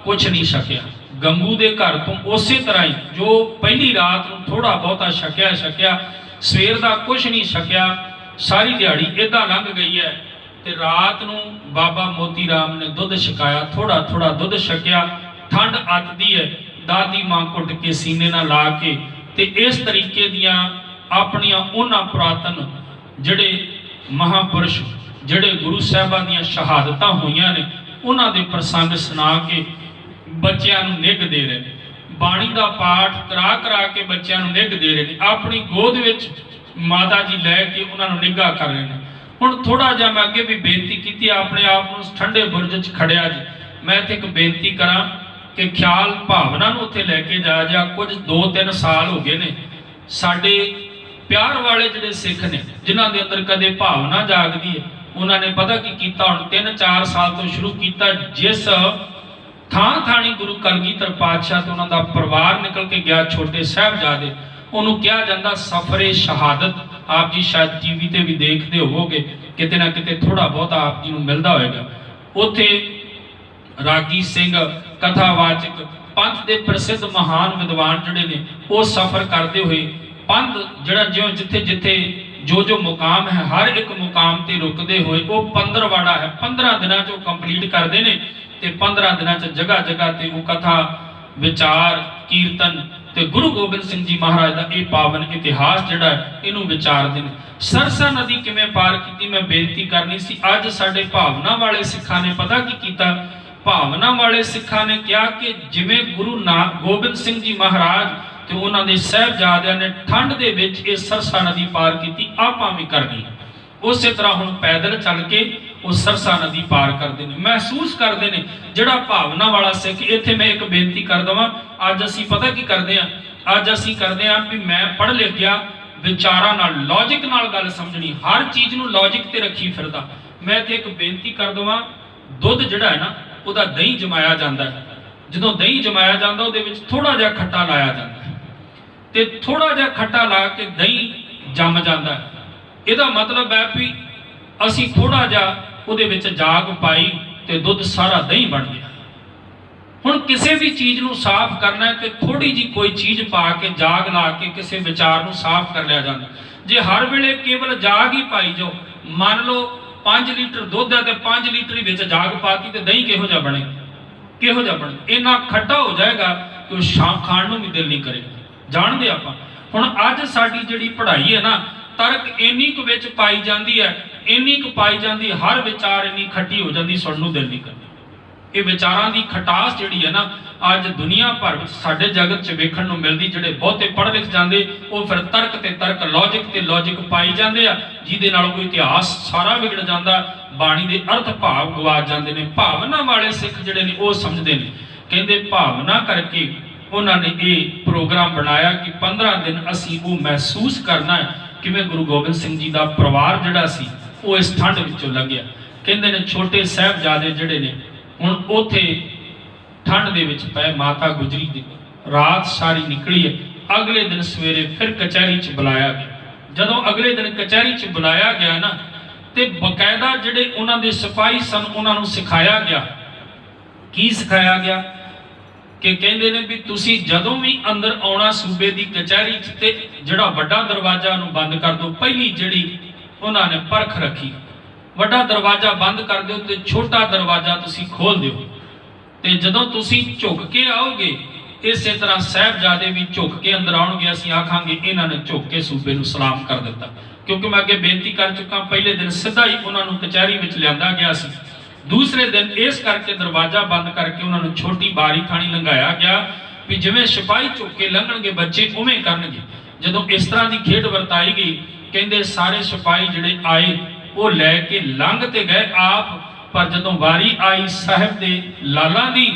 ਕੁਛ ਨਹੀਂ ਛਕਿਆ, ਗੰਗੂ ਦੇ ਘਰ ਤੋਂ ਉਸੇ ਤਰ੍ਹਾਂ ਹੀ ਜੋ ਪਹਿਲੀ ਰਾਤ ਨੂੰ ਥੋੜਾ ਬਹੁਤਾ ਛਕਿਆ, ਸਵੇਰ ਦਾ ਕੁਛ ਨਹੀਂ ਛਕਿਆ। ਸਾਰੀ ਦਿਹਾੜੀ ਇਦਾਂ ਲੰਘ ਗਈ ਹੈ ਤੇ ਰਾਤ ਨੂੰ ਬਾਬਾ ਮੋਤੀ ਰਾਮ ਨੇ ਦੁੱਧ ਛਕਾਇਆ, ਥੋੜਾ ਥੋੜਾ ਦੁੱਧ ਛਕਿਆ। ਠੰਡ ਅੱਤਦੀ ਹੈ, ਦਾਦੀ ਮਾਂ ਘੁੱਟ ਕੇ ਸੀਨੇ ਨਾਲ ਲਾ ਕੇ, ਤੇ ਇਸ ਤਰੀਕੇ ਦੀਆਂ ਆਪਣੀਆਂ ਉਹਨਾਂ ਪੁਰਾਤਨ ਜਿਹੜੇ ਮਹਾਪੁਰਸ਼ ਜਿਹੜੇ ਗੁਰੂ ਸਾਹਿਬਾਂ ਦੀਆਂ ਸ਼ਹਾਦਤਾਂ ਹੋਈਆਂ ਨੇ ਉਹਨਾਂ ਦੇ ਪ੍ਰਸੰਗ ਸੁਣਾ ਕੇ ਬੱਚਿਆਂ ਨੂੰ ਨਿੱਘ ਦੇ ਰਹੇ ਨੇ। ਬਾਣੀ ਦਾ ਪਾਠ ਕਰਾ ਕੇ ਬੱਚਿਆਂ ਨੂੰ ਨਿੱਘ ਦੇ ਰਹੇ ਨੇ। ਆਪਣੀ ਗੋਦ ਵਿੱਚ ਮਾਤਾ ਜੀ ਲੈ ਕੇ ਉਹਨਾਂ ਨੂੰ ਨਿੱਘਾ ਕਰ ਰਹੇ ਨੇ। ਹੁਣ ਥੋੜਾ ਜਿਹਾ ਮੈਂ ਅੱਗੇ ਵੀ ਬੇਨਤੀ ਕੀਤੀ, ਆਪਣੇ ਆਪ ਨੂੰ ਠੰਡੇ ਬੁਰਜ 'ਚ ਖੜਿਆ ਜੀ। ਮੈਂ ਇੱਥੇ ਇੱਕ ਬੇਨਤੀ ਕਰਾਂ ਕਿ ਖਿਆਲ ਭਾਵਨਾ ਨੂੰ ਉੱਥੇ ਲੈ ਕੇ ਜਾਇਆ ਜਾ। ਕੁਝ 2-3 ਸਾਲ ਹੋ ਗਏ ਨੇ ਸਾਡੇ ਪਿਆਰ ਵਾਲੇ ਜਿਹੜੇ ਸਿੱਖ ਨੇ ਜਿਨ੍ਹਾਂ ਦੇ ਅੰਦਰ ਕਦੇ ਭਾਵਨਾ ਜਾਗਦੀ ਹੈ, ਉਹਨਾਂ ਨੇ ਪਤਾ ਕੀ ਕੀਤਾ, ਹੁਣ 3-4 ਸਾਲ ਤੋਂ ਸ਼ੁਰੂ ਕੀਤਾ। ਜਿਸ ਥਾਂ ਥਾਣੀ ਗੁਰੂ ਕਲਗੀਧਰ ਪਾਤਸ਼ਾਹ ਤੇ ਉਹਨਾਂ ਦਾ ਪਰਿਵਾਰ ਨਿਕਲ ਕੇ ਗਿਆ, ਛੋਟੇ ਸਾਹਿਬਜ਼ਾਦੇ, ਉਹਨੂੰ ਕਿਹਾ ਜਾਂਦਾ ਸਫਰੇ ਸ਼ਹਾਦਤ। ਆਪ ਜੀ ਸ਼ਾਇਦ ਟੀਵੀ ਤੇ ਵੀ ਦੇਖਦੇ ਹੋਵੋਗੇ, ਕਿਤੇ ਨਾ ਕਿਤੇ ਥੋੜਾ ਬਹੁਤਾ ਆਪ ਜੀ ਨੂੰ ਮਿਲਦਾ ਹੋਵੇਗਾ। ਉੱਥੇ ਰਾਗੀ ਸਿੰਘ, ਕਥਾਵਾਚਕ, ਪੰਥ ਦੇ ਪ੍ਰਸਿੱਧ ਮਹਾਨ ਵਿਦਵਾਨ ਜਿਹੜੇ ਨੇ ਉਹ ਸਫ਼ਰ ਕਰਦੇ ਹੋਏ ਪੰਥ ਜਿਹੜਾ ਜਿਉਂ ਜਿੱਥੇ ਜਿੱਥੇ जो जो मुकाम है हर एक मुकाम ते रुकते हुए वो 15 वाड़ा है 15 दिनों चो कंप्लीट करते हैं ते 15 दिनों च जगह जगह ते वो कथा विचार कीर्तन ते गुरु गोबिंद सिंह जी महाराज का यह पावन इतिहास जिहड़ा इनू विचारते हैं। सरसा नदी किवें पार की मैं बेनती करनी सी। अज साडे भावना वाले सिखा ने पता की कीता, भावना वाले सिखा ने कहा कि जिवें गुरु गोबिंद सिंह जी महाराज ते उन्हां दे साहिबजादियां ने ठंड दे विच इह सरसा नदी पार की, आपां भी करनी। उस तरह हुण पैदल चल के वो सरसा नदी पार करते हैं, महसूस करते हैं। जिहड़ा भावना वाला सिख, इत्थे मैं एक बेनती कर देवां, अज असीं पता की करते हैं, अज असीं करते हैं भी मैं पढ़ लिख गया, विचारां नाल लॉजिक नाल गल समझनी, हर चीज़ नूं लॉजिक ते रखी फिरदा। मैं इत्थे एक बेनती कर देवां, दुध जिहड़ा है ना ਉਹਦਾ ਦਹੀਂ ਜਮਾਇਆ ਜਾਂਦਾ ਹੈ। ਜਦੋਂ ਦਹੀਂ ਜਮਾਇਆ ਜਾਂਦਾ ਉਹਦੇ ਵਿੱਚ ਥੋੜਾ ਜਿਹਾ ਖੱਟਾ ਲਾਇਆ ਜਾਂਦਾ ਹੈ ਤੇ ਥੋੜਾ ਜਿਹਾ ਖੱਟਾ ਲਾ ਕੇ ਦਹੀਂ ਜੰਮ ਜਾਂਦਾ ਹੈ। ਇਹਦਾ ਮਤਲਬ ਹੈ ਵੀ ਅਸੀਂ ਥੋੜਾ ਜਿਹਾ ਉਹਦੇ ਵਿੱਚ ਜਾਗ ਪਾਈ ਤੇ ਦੁੱਧ ਸਾਰਾ ਦਹੀਂ ਬਣ ਗਿਆ। ਹੁਣ ਕਿਸੇ ਵੀ ਚੀਜ਼ ਨੂੰ ਸਾਫ਼ ਕਰਨਾ ਹੈ ਤੇ ਥੋੜੀ ਜੀ ਕੋਈ ਚੀਜ਼ ਪਾ ਕੇ ਜਾਗ ਲਾ ਕੇ ਕਿਸੇ ਵਿਚਾਰ ਨੂੰ ਸਾਫ਼ ਕਰ ਲਿਆ ਜਾਂਦਾ। ਜੇ ਹਰ ਵੇਲੇ ਕੇਵਲ ਜਾਗ ਹੀ ਪਾਈ ਜਾਓ, ਮੰਨ ਲਓ 5 ਲੀਟਰ ਦੁੱਧ है तो 5 लीटर ही जाग पाती तो दही किहो जा बने, किहो जा बने, इन्ना खट्टा हो जाएगा कि खाण नूं भी दिल नहीं करेगा। जानते आप हुण अज साडी जिहड़ी पढ़ाई है ना, तर्क इन्नी कुछ विच पाई जाती है, इन्नी कु पाई जाती, हर विचार इन्नी खट्टी हो जाती, सुणन नूं दिल नहीं करदा। ये विचारां दी खटास जिहड़ी है ना अज दुनिया भर में साडे जगत च वेखण नूं मिलदी। जिहड़े बहुते पढ़ लिख जाते वो फिर तर्क ते तर्क लॉजिक ते लॉजिक पाई जाते हैं, जिहदे नाल कोई इतिहास सारा विगड़ जाता, बाणी दे अर्थ भाव गवा जाते हैं। भावना वाले सिख जिहड़े ने वो समझते हैं, कहते भावना करके उन्होंने ये प्रोग्राम बनाया कि 15 दिन असीं वो महसूस करना है किवें गुरु गोबिंद सिंह जी का परिवार जिहड़ा सी वो इस ठंड विचों लंघिया। कहते ने छोटे साहिबजादे जिहड़े ने हुण उत्थे ठंड दे विच पए, माता गुजरी दी रात सारी निकली है। अगले दिन सवेरे फिर कचहरी च बुलाया गया। जदों अगले दिन कचहरी च बुलाया गया ना ते बकायदा जिहड़े उन्हां दे सिपाही सन उन्हां नूं सिखाया गया। की सिखाया गया कि कहंदे ने भी तुसीं जदों भी अंदर आउणा सूबे दी कचहरी च ते जिहड़ा वड्डा दरवाजा नूं बंद कर दो। पहली जिहड़ी उन्हां ने परख रखी, वड्डा दरवाजा बंद कर दो ते छोटा दरवाजा तुसीं खोल दिओ। ते जदों तुसीं झुक के आओगे इस तरह साहिबजादे भी झुक के अंदर आउणगे। असीं आखांगे इन्हां ने झुक के सूबे नूं सलाम कर दिता, क्योंकि मैं अगे बेनती कर चुका, पहले दिन सीधा ही उन्हां नूं कचहरी विच लिआंदा गया सी। दूसरे दिन इस करके दरवाजा बंद करके उन्हां नूं छोटी बारी थाणी लंघाया गया भी जिवें सिपाही झुक के लंघणगे बच्चे उवें करनगे। जदों इस तरह की खेड वरताई गई, कहंदे सारे सिपाही जिहड़े आए वो लैके लंघ ते गए आप, पर जदों वारी आई साहिब दे लाला दी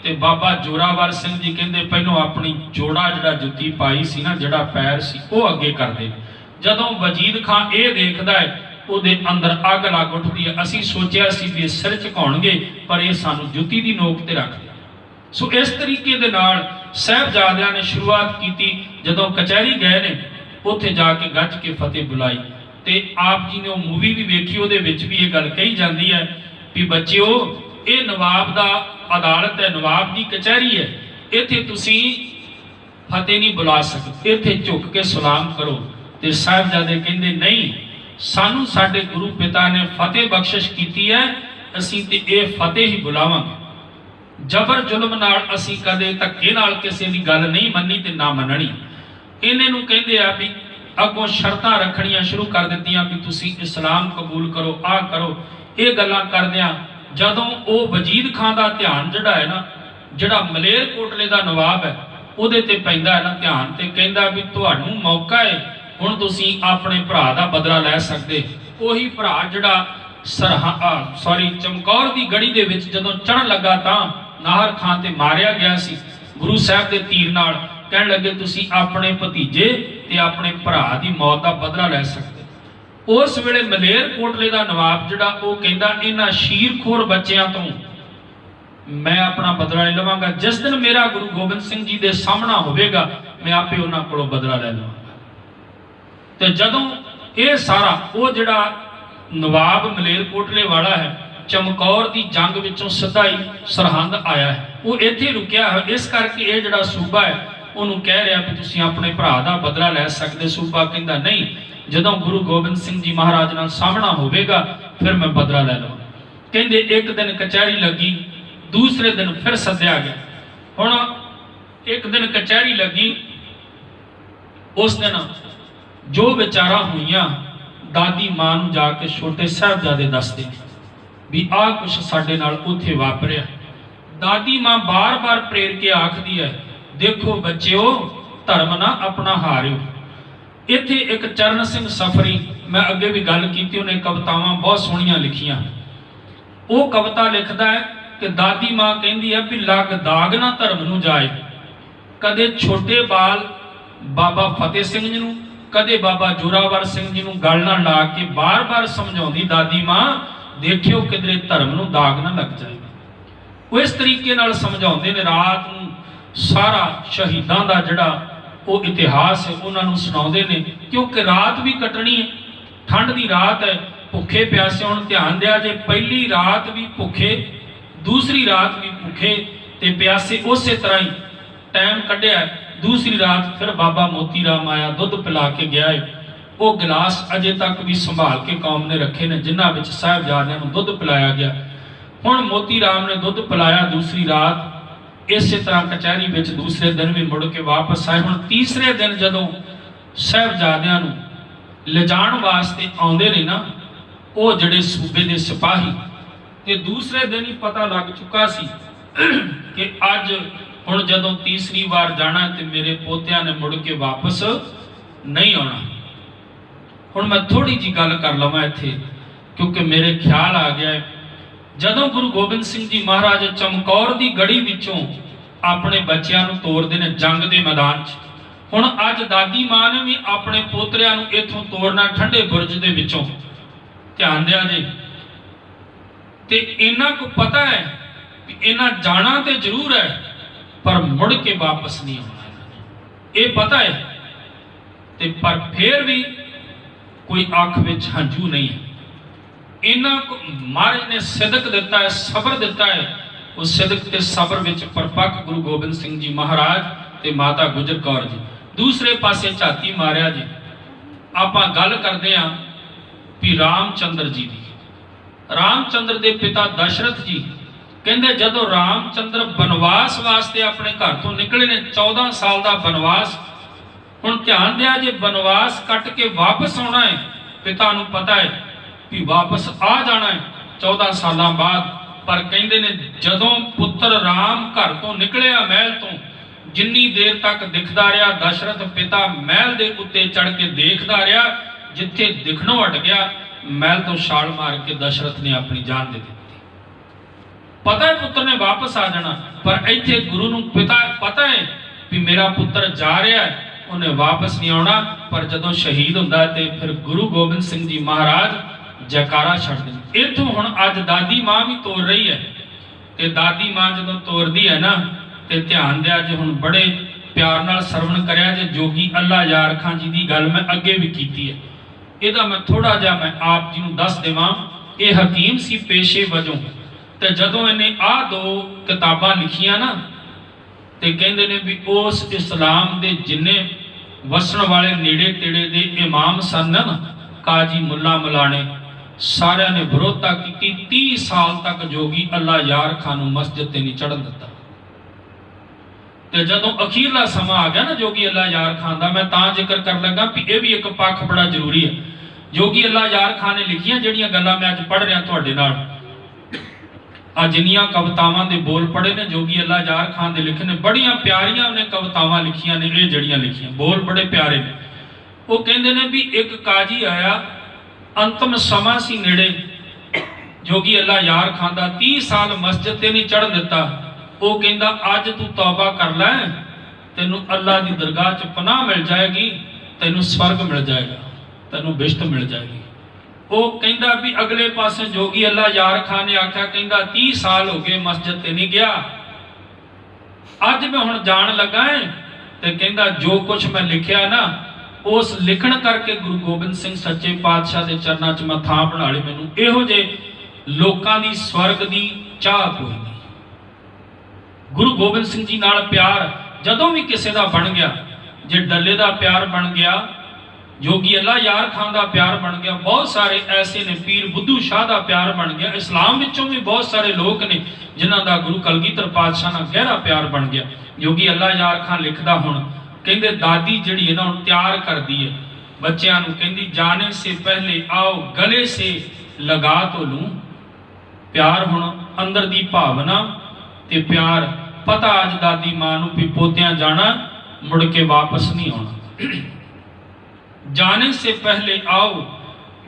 ते बाबा जोरावर सिंह जी कहंदे पहलों अपनी जोड़ा जिहड़ा जुत्ती पाई सी ना, जिहड़ा पैर सी वो अगे करदे। जदों वजीद खां ये देखदा है ਉਹਦੇ अंदर अग लग उठदी है। असीं सोचिया सी भी सिर झुकाउणगे पर ये सानू जुत्ती दी नोक ते रख दिया। सो इस तरीके दे नाल साहिबजादियां ने शुरुआत की। जदों कचहरी गए ने उत्थे जाके गज के फतेह बुलाई ते आप जी ने वो मूवी भी वेखी, उहदे विच भी ये गल कही जाती है भी बच्चिओ ये नवाब दा अदालत है, नवाब दी कचहरी है, इत्थे तुसीं फतेह नहीं बुला सकते, इत्थे झुक के सलाम करो। ते साहिबजादे कहंदे नहीं, सानू साडे गुरु पिता ने फतेह बख्शिश की है, असीं ते ये फतेह ही बुलावांगे। जबर जुल्म नाल असीं कदे धक्के नाल किसी दी गल नहीं मन्नी ते ना मनणी। इन्हां नूं कहंदे आ भी अगों शर्तां रखणियां शुरू कर दित्तियां भी तुसीं इस्लाम कबूल करो, आ करो। ये गल्लां करदिआं जदों वो वजीद खां दा ध्यान जिहड़ा है ना, जिहड़ा मलेरकोटले दा नवाब है उहदे ते पैंदा है ना ध्यान, ते कहंदा भी तुहानूं मौका है हुण तुसीं अपने भरा दा बदला लै सकदे। उही भरा जिहड़ा चमकौर दी गढ़ी दे विच जदों चढ़न लगा तां नाहर खां ते मारिया गया सी गुरु साहब दे तीर नाल। कहण लगे तुसीं अपने भतीजे ते अपने भरा दी मौत दा बदला लै सकदे। उस वेले मलेरकोटले दा नवाब जिहड़ा वो कहंदा इन्हां शीरखोर बच्चियां तों मैं अपना बदला ले लवांगा। जिस दिन मेरा गुरु गोबिंद सिंह जी दे सामना होवेगा मैं आपे उन्हां कोलों बदला ले लवांगा। ते जदों ये सारा वो जिहड़ा नवाब मलेरकोटले वाला है चमकौर की जंग विचों सीधा ही सरहंद आया है, वो इत्थे रुकिया है। इस करके ये जिहड़ा सूबा है उन्होंने कह रहा भी तुसीं अपने भरा दा बदला लै सकदे। सूबा कहंदा नहीं, ਜਦੋਂ ਗੁਰੂ ਗੋਬਿੰਦ ਸਿੰਘ ਜੀ ਮਹਾਰਾਜ ਨਾਲ ਸਾਹਮਣਾ ਹੋਵੇਗਾ ਫਿਰ ਮੈਂ ਬਦਲਾ ਲੈ ਲਵਾਂ। ਕਹਿੰਦੇ ਇੱਕ ਦਿਨ ਕਚਹਿਰੀ ਲੱਗੀ, ਦੂਸਰੇ ਦਿਨ ਫਿਰ ਸੱਦਿਆ ਗਿਆ। ਹੁਣ ਇੱਕ ਦਿਨ ਕਚਹਿਰੀ ਲੱਗੀ, ਉਸ ਦਿਨ ਜੋ ਵਿਚਾਰਾਂ ਹੋਈਆਂ ਦਾਦੀ ਮਾਂ ਨੂੰ ਜਾ ਕੇ ਛੋਟੇ ਸਾਹਿਬਜ਼ਾਦੇ ਦੱਸਦੇ ਵੀ ਆਹ ਕੁਛ ਸਾਡੇ ਨਾਲ ਉੱਥੇ ਵਾਪਰਿਆ। ਦਾਦੀ ਮਾਂ ਬਾਰ-ਬਾਰ ਪ੍ਰੇਰ ਕੇ ਆਖਦੀ ਹੈ, ਦੇਖੋ ਬੱਚਿਓ, ਧਰਮ ਨਾ ਆਪਣਾ ਹਾਰਿਓ। ਇੱਥੇ ਇੱਕ ਚਰਨ ਸਿੰਘ ਸਫਰੀ, ਮੈਂ ਅੱਗੇ ਵੀ ਗੱਲ ਕੀਤੀ, ਉਹਨੇ ਕਵਿਤਾਵਾਂ ਬਹੁਤ ਸੋਹਣੀਆਂ ਲਿਖੀਆਂ। ਉਹ ਕਵਿਤਾ ਲਿਖਦਾ ਹੈ ਕਿ ਦਾਦੀ ਮਾਂ ਕਹਿੰਦੀ ਹੈ ਵੀ ਲੱਗ ਦਾਗ ਨਾ ਧਰਮ ਨੂੰ ਜਾਏ। ਕਦੇ ਛੋਟੇ ਬਾਲ ਬਾਬਾ ਫਤਿਹ ਸਿੰਘ ਜੀ ਨੂੰ, ਕਦੇ ਬਾਬਾ ਜੋਰਾਵਰ ਸਿੰਘ ਜੀ ਨੂੰ ਗੱਲ ਨਾਲ ਲਾ ਕੇ ਬਾਰ-ਬਾਰ ਸਮਝਾਉਂਦੀ ਦਾਦੀ ਮਾਂ, ਦੇਖਿਓ ਕਿਧਰੇ ਧਰਮ ਨੂੰ ਦਾਗ ਨਾ ਲੱਗ ਜਾਏ। ਉਹ ਇਸ ਤਰੀਕੇ ਨਾਲ ਸਮਝਾਉਂਦੇ ਨੇ। ਰਾਤ ਨੂੰ ਸਾਰਾ ਸ਼ਹੀਦਾਂ ਦਾ ਜਿਹੜਾ ਉਹ ਇਤਿਹਾਸ ਹੈ ਉਹਨਾਂ ਨੂੰ ਸੁਣਾਉਂਦੇ ਨੇ, ਕਿਉਂਕਿ ਰਾਤ ਵੀ ਕੱਟਣੀ ਹੈ, ਠੰਡ ਦੀ ਰਾਤ ਹੈ, ਭੁੱਖੇ ਪਿਆਸੇ। ਹੁਣ ਧਿਆਨ ਦਿਆ ਜੇ, ਪਹਿਲੀ ਰਾਤ ਵੀ ਭੁੱਖੇ, ਦੂਸਰੀ ਰਾਤ ਵੀ ਭੁੱਖੇ ਤੇ ਪਿਆਸੇ, ਉਸੇ ਤਰ੍ਹਾਂ ਹੀ ਟਾਈਮ ਕੱਢਿਆ। ਦੂਸਰੀ ਰਾਤ ਫਿਰ ਬਾਬਾ ਮੋਤੀ ਰਾਮ ਆਇਆ, ਦੁੱਧ ਪਿਲਾ ਕੇ ਗਿਆ ਹੈ। ਉਹ ਗਿਲਾਸ ਅਜੇ ਤੱਕ ਵੀ ਸੰਭਾਲ ਕੇ ਕੌਮ ਨੇ ਰੱਖੇ ਨੇ, ਜਿਨ੍ਹਾਂ ਵਿੱਚ ਸਾਹਿਬਜ਼ਾਦਿਆਂ ਨੂੰ ਦੁੱਧ ਪਿਲਾਇਆ ਗਿਆ। ਹੁਣ ਮੋਤੀ ਰਾਮ ਨੇ ਦੁੱਧ ਪਿਲਾਇਆ ਦੂਸਰੀ ਰਾਤ। ਇਸੇ ਤਰ੍ਹਾਂ ਕਚਹਿਰੀ ਵਿੱਚ ਦੂਸਰੇ ਦਿਨ ਵੀ ਮੁੜ ਕੇ ਵਾਪਸ ਆਏ। ਹੁਣ ਤੀਸਰੇ ਦਿਨ ਜਦੋਂ ਸਾਹਿਬਜ਼ਾਦਿਆਂ ਨੂੰ ਲਿਜਾਣ ਵਾਸਤੇ ਆਉਂਦੇ ਨੇ ਨਾ, ਉਹ ਜਿਹੜੇ ਸੂਬੇ ਦੇ ਸਿਪਾਹੀ, ਤੇ ਦੂਸਰੇ ਦਿਨ ਹੀ ਪਤਾ ਲੱਗ ਚੁੱਕਾ ਸੀ ਕਿ ਅੱਜ ਹੁਣ ਜਦੋਂ ਤੀਸਰੀ ਵਾਰ ਜਾਣਾ ਤੇ ਮੇਰੇ ਪੋਤਿਆਂ ਨੇ ਮੁੜ ਕੇ ਵਾਪਸ ਨਹੀਂ ਆਉਣਾ। ਹੁਣ ਮੈਂ ਥੋੜੀ ਜੀ ਗੱਲ ਕਰ ਲਵਾਂ ਇੱਥੇ, ਕਿਉਂਕਿ ਮੇਰੇ ਖਿਆਲ ਆ ਗਿਆ ਹੈ। ਜਦੋਂ ਗੁਰੂ ਗੋਬਿੰਦ ਸਿੰਘ ਜੀ ਮਹਾਰਾਜ ਚਮਕੌਰ ਦੀ ਗੜੀ ਵਿੱਚੋਂ ਆਪਣੇ ਬੱਚਿਆਂ ਨੂੰ ਤੋਰਦੇ ਨੇ ਜੰਗ ਦੇ ਮੈਦਾਨ 'ਚ, ਹੁਣ ਅੱਜ ਦਾਦੀ ਮਾਂ ਨੇ ਵੀ ਆਪਣੇ ਪੋਤਰਿਆਂ ਨੂੰ ਇੱਥੋਂ ਤੋਰਨਾ ਠੰਡੇ ਬੁਰਜ ਦੇ ਵਿੱਚੋਂ। ਧਿਆਨ ਦਿਆ ਜੇ, ਤੇ ਇਹਨਾਂ ਕੋ ਪਤਾ ਹੈ ਕਿ ਇਹਨਾਂ ਜਾਣਾ ਤੇ ਜ਼ਰੂਰ ਹੈ, ਪਰ ਮੁੜ ਕੇ ਵਾਪਸ ਨਹੀਂ ਆਉਣਾ, ਇਹ ਪਤਾ ਹੈ। ਤੇ ਪਰ ਫਿਰ ਵੀ ਕੋਈ ਅੱਖ ਵਿੱਚ ਹੰਝੂ ਨਹੀਂ ਹੈ। ਇਹਨਾਂ ਕੋ ਮਹਾਰਾਜ ਨੇ ਸਿਦਕ ਦਿੱਤਾ ਹੈ, ਸਬਰ ਦਿੱਤਾ ਹੈ। ਉਸ ਸਿਦਕ ਤੇ ਸਬਰ ਵਿੱਚ ਪਰਪੱਕ ਗੁਰੂ ਗੋਬਿੰਦ ਸਿੰਘ ਜੀ ਮਹਾਰਾਜ ਤੇ ਮਾਤਾ ਗੁਜਰ ਕੌਰ ਜੀ। ਦੂਸਰੇ ਪਾਸੇ ਝਾਤੀ ਮਾਰਿਆ ਜੀ, ਆਪਾਂ ਗੱਲ ਕਰਦੇ ਹਾਂ ਵੀ ਰਾਮਚੰਦਰ ਜੀ ਦੀ। ਰਾਮਚੰਦਰ ਦੇ ਪਿਤਾ ਦਸ਼ਰਥ ਜੀ ਕਹਿੰਦੇ ਜਦੋਂ ਰਾਮਚੰਦਰ ਬਨਵਾਸ ਵਾਸਤੇ ਆਪਣੇ ਘਰ ਤੋਂ ਨਿਕਲੇ ਨੇ, 14 ਸਾਲ ਦਾ ਬਨਵਾਸ। ਹੁਣ ਧਿਆਨ ਦਿਆ ਜੇ, ਬਨਵਾਸ ਕੱਟ ਕੇ ਵਾਪਸ ਆਉਣਾ ਹੈ, ਪਿਤਾ ਨੂੰ ਪਤਾ ਹੈ ਵੀ ਵਾਪਸ ਆ ਜਾਣਾ ਹੈ 14 ਸਾਲਾਂ ਬਾਅਦ। ਪਰ ਕਹਿੰਦੇ ਨੇ ਜਦੋਂ ਪੁੱਤਰ ਰਾਮ ਘਰ ਤੋਂ ਨਿਕਲਿਆ ਮਹਿਲ ਤੋਂ, ਜਿੰਨੀ ਦੇਰ ਤੱਕ ਦਿਖਦਾ ਰਿਹਾ ਦਸ਼ਰਥ ਪਿਤਾ ਮਹਿਲ ਦੇ ਉੱਤੇ ਚੜ ਕੇ ਦੇਖਦਾ ਰਿਹਾ, ਜਿੱਥੇ ਦਿਖਣੋਂ ਹਟ ਗਿਆ ਮਹਿਲ ਤੋਂ ਛਾਲ ਮਾਰ ਕੇ ਦਸ਼ਰਥ ਨੇ ਆਪਣੀ ਜਾਨ ਦੇ ਦਿੱਤੀ। ਪਤਾ ਹੈ ਪੁੱਤਰ ਨੇ ਵਾਪਸ ਆ ਜਾਣਾ, ਪਰ ਇੱਥੇ ਗੁਰੂ ਨੂੰ ਪਤਾ ਹੈ ਵੀ ਮੇਰਾ ਪੁੱਤਰ ਜਾ ਰਿਹਾ ਹੈ, ਉਹਨੇ ਵਾਪਸ ਨਹੀਂ ਆਉਣਾ। ਪਰ ਜਦੋਂ ਸ਼ਹੀਦ ਹੁੰਦਾ ਤੇ ਫਿਰ ਗੁਰੂ ਗੋਬਿੰਦ ਸਿੰਘ ਜੀ ਮਹਾਰਾਜ ਜੈਕਾਰਾ ਛੱਡਦੇ ਨੇ। ਇੱਥੋਂ ਹੁਣ ਅੱਜ ਦਾਦੀ ਮਾਂ ਵੀ ਤੋਰ ਰਹੀ ਹੈ, ਤੇ ਦਾਦੀ ਮਾਂ ਜਦੋਂ ਤੋਰਦੀ ਹੈ ਨਾ, ਤੇ ਧਿਆਨ ਦਿਆ ਜੇ, ਹੁਣ ਬੜੇ ਪਿਆਰ ਨਾਲ ਸਰਵਣ ਕਰਿਆ ਜੇ। ਜੋਗੀ ਅੱਲਾ ਯਾਰ ਖਾਂ ਜੀ ਦੀ ਗੱਲ ਮੈਂ ਅੱਗੇ ਵੀ ਕੀਤੀ ਹੈ, ਇਹਦਾ ਮੈਂ ਥੋੜਾ ਜਿਹਾ ਮੈਂ ਆਪ ਜੀ ਨੂੰ ਦੱਸ ਦੇਵਾਂ। ਇਹ ਹਕੀਮ ਸੀ ਪੇਸ਼ੇ ਵਜੋਂ, ਤੇ ਜਦੋਂ ਇਹਨੇ ਆਹ 2 ਕਿਤਾਬਾਂ ਲਿਖੀਆਂ ਨਾ, ਤੇ ਕਹਿੰਦੇ ਨੇ ਵੀ ਉਸ ਇਸਲਾਮ ਦੇ ਜਿੰਨੇ ਵਸਣ ਵਾਲੇ ਨੇੜੇ ਤੇੜੇ ਦੇ ਇਮਾਮ ਸਨ ਨਾ, ਕਾਜੀ ਮੁੱਲਾ ਮਲਾਣੇ, ਸਾਰਿਆਂ ਨੇ ਵਿਰੋਧਤਾ ਕੀਤੀ। 30 ਸਾਲ ਤੱਕ ਜੋਗੀ ਅੱਲਾ ਯਾਰ ਖਾਨ ਨੂੰ ਮਸਜਿਦ ਤੇ ਨਹੀਂ ਚੜ੍ਹਨ ਦਿੱਤਾ। ਤੇ ਜਦੋਂ ਅਖੀਰਲਾ ਸਮਾਂ ਆ ਗਿਆ ਨਾ ਜੋਗੀ ਅੱਲਾ ਯਾਰ ਖਾਨ ਦਾ, ਮੈਂ ਤਾਂ ਜ਼ਿਕਰ ਕਰਨ ਲੱਗਾ ਵੀ ਇਹ ਵੀ ਇੱਕ ਪੱਖ ਬੜਾ ਜ਼ਰੂਰੀ ਹੈ। ਜੋਗੀ ਅੱਲਾ ਯਾਰ ਖਾਨ ਨੇ ਲਿਖੀਆਂ ਜਿਹੜੀਆਂ ਗੱਲਾਂ ਮੈਂ ਅੱਜ ਪੜ੍ਹ ਰਿਹਾ ਤੁਹਾਡੇ ਨਾਲ, ਆ ਜਿੰਨੀਆਂ ਕਵਿਤਾਵਾਂ ਦੇ ਬੋਲ ਪੜ੍ਹੇ ਨੇ ਜੋਗੀ ਅੱਲਾ ਯਾਰ ਖਾਨ ਦੇ ਲਿਖੇ ਨੇ, ਬੜੀਆਂ ਪਿਆਰੀਆਂ ਉਹਨੇ ਕਵਿਤਾਵਾਂ ਲਿਖੀਆਂ ਨੇ। ਇਹ ਜਿਹੜੀਆਂ ਲਿਖੀਆਂ ਬੋਲ ਬੜੇ ਪਿਆਰੇ ਨੇ। ਉਹ ਕਹਿੰਦੇ ਨੇ ਵੀ ਇੱਕ ਕਾਜੀ ਆਇਆ, ਅੰਤਮ ਸਮਾਂ ਸੀ ਨੇੜੇ, ਜੋਗੀ ਅੱਲਾ ਯਾਰ ਖਾਨ ਦਾ 30 ਸਾਲ ਮਸਜਿਦ ਤੇ ਨਹੀਂ ਚੜ੍ਹਨ ਦਿੱਤਾ। ਉਹ ਕਹਿੰਦਾ ਅੱਜ ਤੂੰ ਤੌਬਾ ਕਰ ਲੈ, ਤੈਨੂੰ ਅੱਲਾ ਦੀ ਦਰਗਾਹ 'ਚ ਪਨਾਹ ਮਿਲ ਜਾਏਗੀ, ਤੈਨੂੰ ਸਵਰਗ ਮਿਲ ਜਾਏਗਾ, ਤੈਨੂੰ ਬਿਸ਼ਤ ਮਿਲ ਜਾਏਗੀ। ਉਹ ਕਹਿੰਦਾ ਵੀ ਅਗਲੇ ਪਾਸੇ ਜੋਗੀ ਅੱਲਾ ਯਾਰ ਖਾਨ ਨੇ ਆਖਿਆ, ਕਹਿੰਦਾ 30 ਸਾਲ ਹੋ ਗਏ ਮਸਜਿਦ ਤੇ ਨਹੀਂ ਗਿਆ, ਅੱਜ ਮੈਂ ਹੁਣ ਜਾਣ ਲੱਗਾ ਹੈ। ਤੇ ਕਹਿੰਦਾ ਜੋ ਕੁਝ ਮੈਂ ਲਿਖਿਆ ਨਾ, ਉਸ ਲਿਖਣ ਕਰਕੇ ਗੁਰੂ ਗੋਬਿੰਦ ਸਿੰਘ ਸੱਚੇ ਪਾਤਸ਼ਾਹ ਦੇ ਚਰਨਾਂ 'ਚ ਮੈਂ ਥਾਂ ਬਣਾ ਲਈ। ਮੈਨੂੰ ਇਹੋ ਜਿਹੇ ਲੋਕਾਂ ਦੀ ਸਵਰਗ ਦੀ ਚਾਹ ਕੋਈ ਨਹੀਂ। ਗੁਰੂ ਗੋਬਿੰਦ ਸਿੰਘ ਜੀ ਨਾਲ ਪਿਆਰ ਜਦੋਂ ਵੀ ਕਿਸੇ ਦਾ ਬਣ ਗਿਆ, ਜੇ ਡੱਲੇ ਦਾ ਪਿਆਰ ਬਣ ਗਿਆ जोगी अल्लाह यार खान का प्यार बन गया। बहुत सारे ऐसे ने, पीर बुद्धू शाह का प्यार बन गया। इस्लाम विचों भी बहुत सारे लोग ने जिन्हों का गुरु कलगीधर पातशाह नाल गहरा प्यार बन गया। जोगी अल्लाह यार खान लिखदा हुण कहंदे दादी जिहड़ी है ना तैयार करदी है बच्चों नूं, कहंदी जाने से पहले आओ गले से लगा तो लूं। प्यार हुण अंदर दी भावना ते प्यार पता अज दादी मां नूं भी पोतियां जाना मुड़ के वापस नहीं आना। जाने से पहले आओ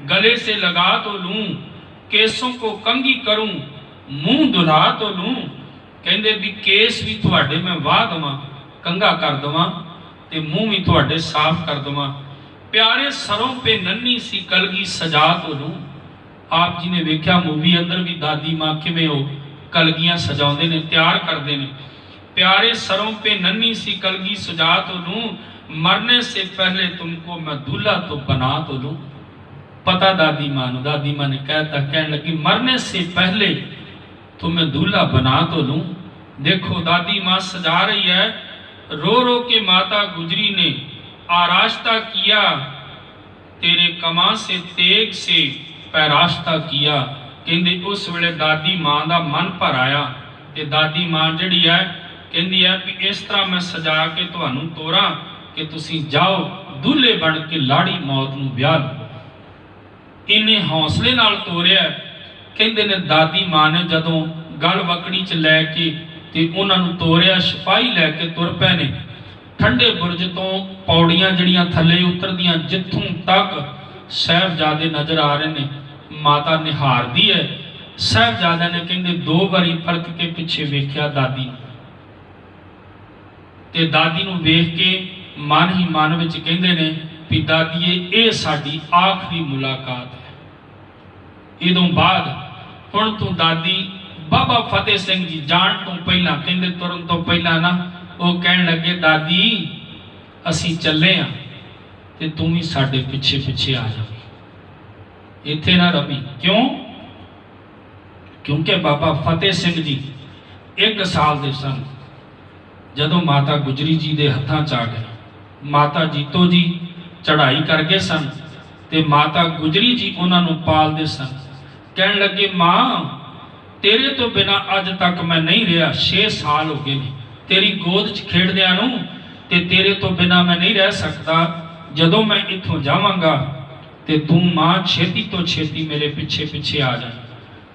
गले से लगा तो लूं, केसों को कंघी करूं मुंह दुला तो लूं। कहंदे भी केस भी तुहाडे मैं वाह दवां, कंघा कर दवां ते मुंह भी तुहाडे साफ कर दवां। प्यारे सरों पे नन्ही सी कलगी सजा तो लूं। आप जी ने वेख्या मूवी अंदर भी दादी मां किवें हो कलगियां सजाउंदे ने, तैयार करदे ने। प्यारे सरों पे नन्ही सी कलगी सजा तो लूं, मरने से पहले तुमको मैं दूल्हा तो बना तो लूं। पता दादी मां ने कहता, कहने लगी मरने से पहले तुम्हें दूल्हा बना तो लूं। देखो दादी मां सजा रही है, रो रो के माता गुजरी ने आरास्ता किया, तेरे कमा से तेग से पैरास्ता किया। कहंदी उस वेले दादी मां का मन भर आया ते दादी मां जिहड़ी है कहंदी है भी इस तरह मैं सजा के तुहानूं तोरां कि तुसीं जाओ दूल्हे बन के लाड़ी मौत नूं ब्याह लो। इन्ने हौसले नाल तोरिया। कहंदे ने दादी मां ने जदों गल वकड़ी च लैके ते उन्हां नूं तोरिया, सिपाही लैके तुर पए ने। ठंडे बुरज तो पौड़ियां जड़ियां थले उतरदियां जिथों तक साहिबजादे नजर आ रहे ने, माता निहारदी है। साहिबजादे ने कहंदे दो बारी परत के पिछे वेख्या दादी ते दादी नूं वेख के मन ही मन विच कहंदे ने भी दादीए ये साडी आखिरी मुलाकात है। इदों बाद हुण तू दादी बाबा फतेह सिंह जी जान तो पहला कहंदे तुरन तो पहला ना वो कहन लगे दादी असी चले आ ते तू भी साडे पिछे पिछे आ जा, इत्थे ना रवि। क्यों? क्योंकि बाबा फतेह सिंह जी 1 साल दे सन जदों माता गुजरी जी दे हत्थां च आ गए। माता जीतो जी चढ़ाई कर गए सन ते माता गुजरी जी उन्होंने पालते सन। कहन लगे मां तेरे तो बिना अज तक मैं नहीं रहा, 6 साल हो गए तेरी गोद च खेड़दियां नूं ते तेरे तो बिना मैं नहीं रह सकता। जदों मैं इत्थों जावांगा ते तू मां छेती तो छेती मेरे पिछे पिछे आ जाए,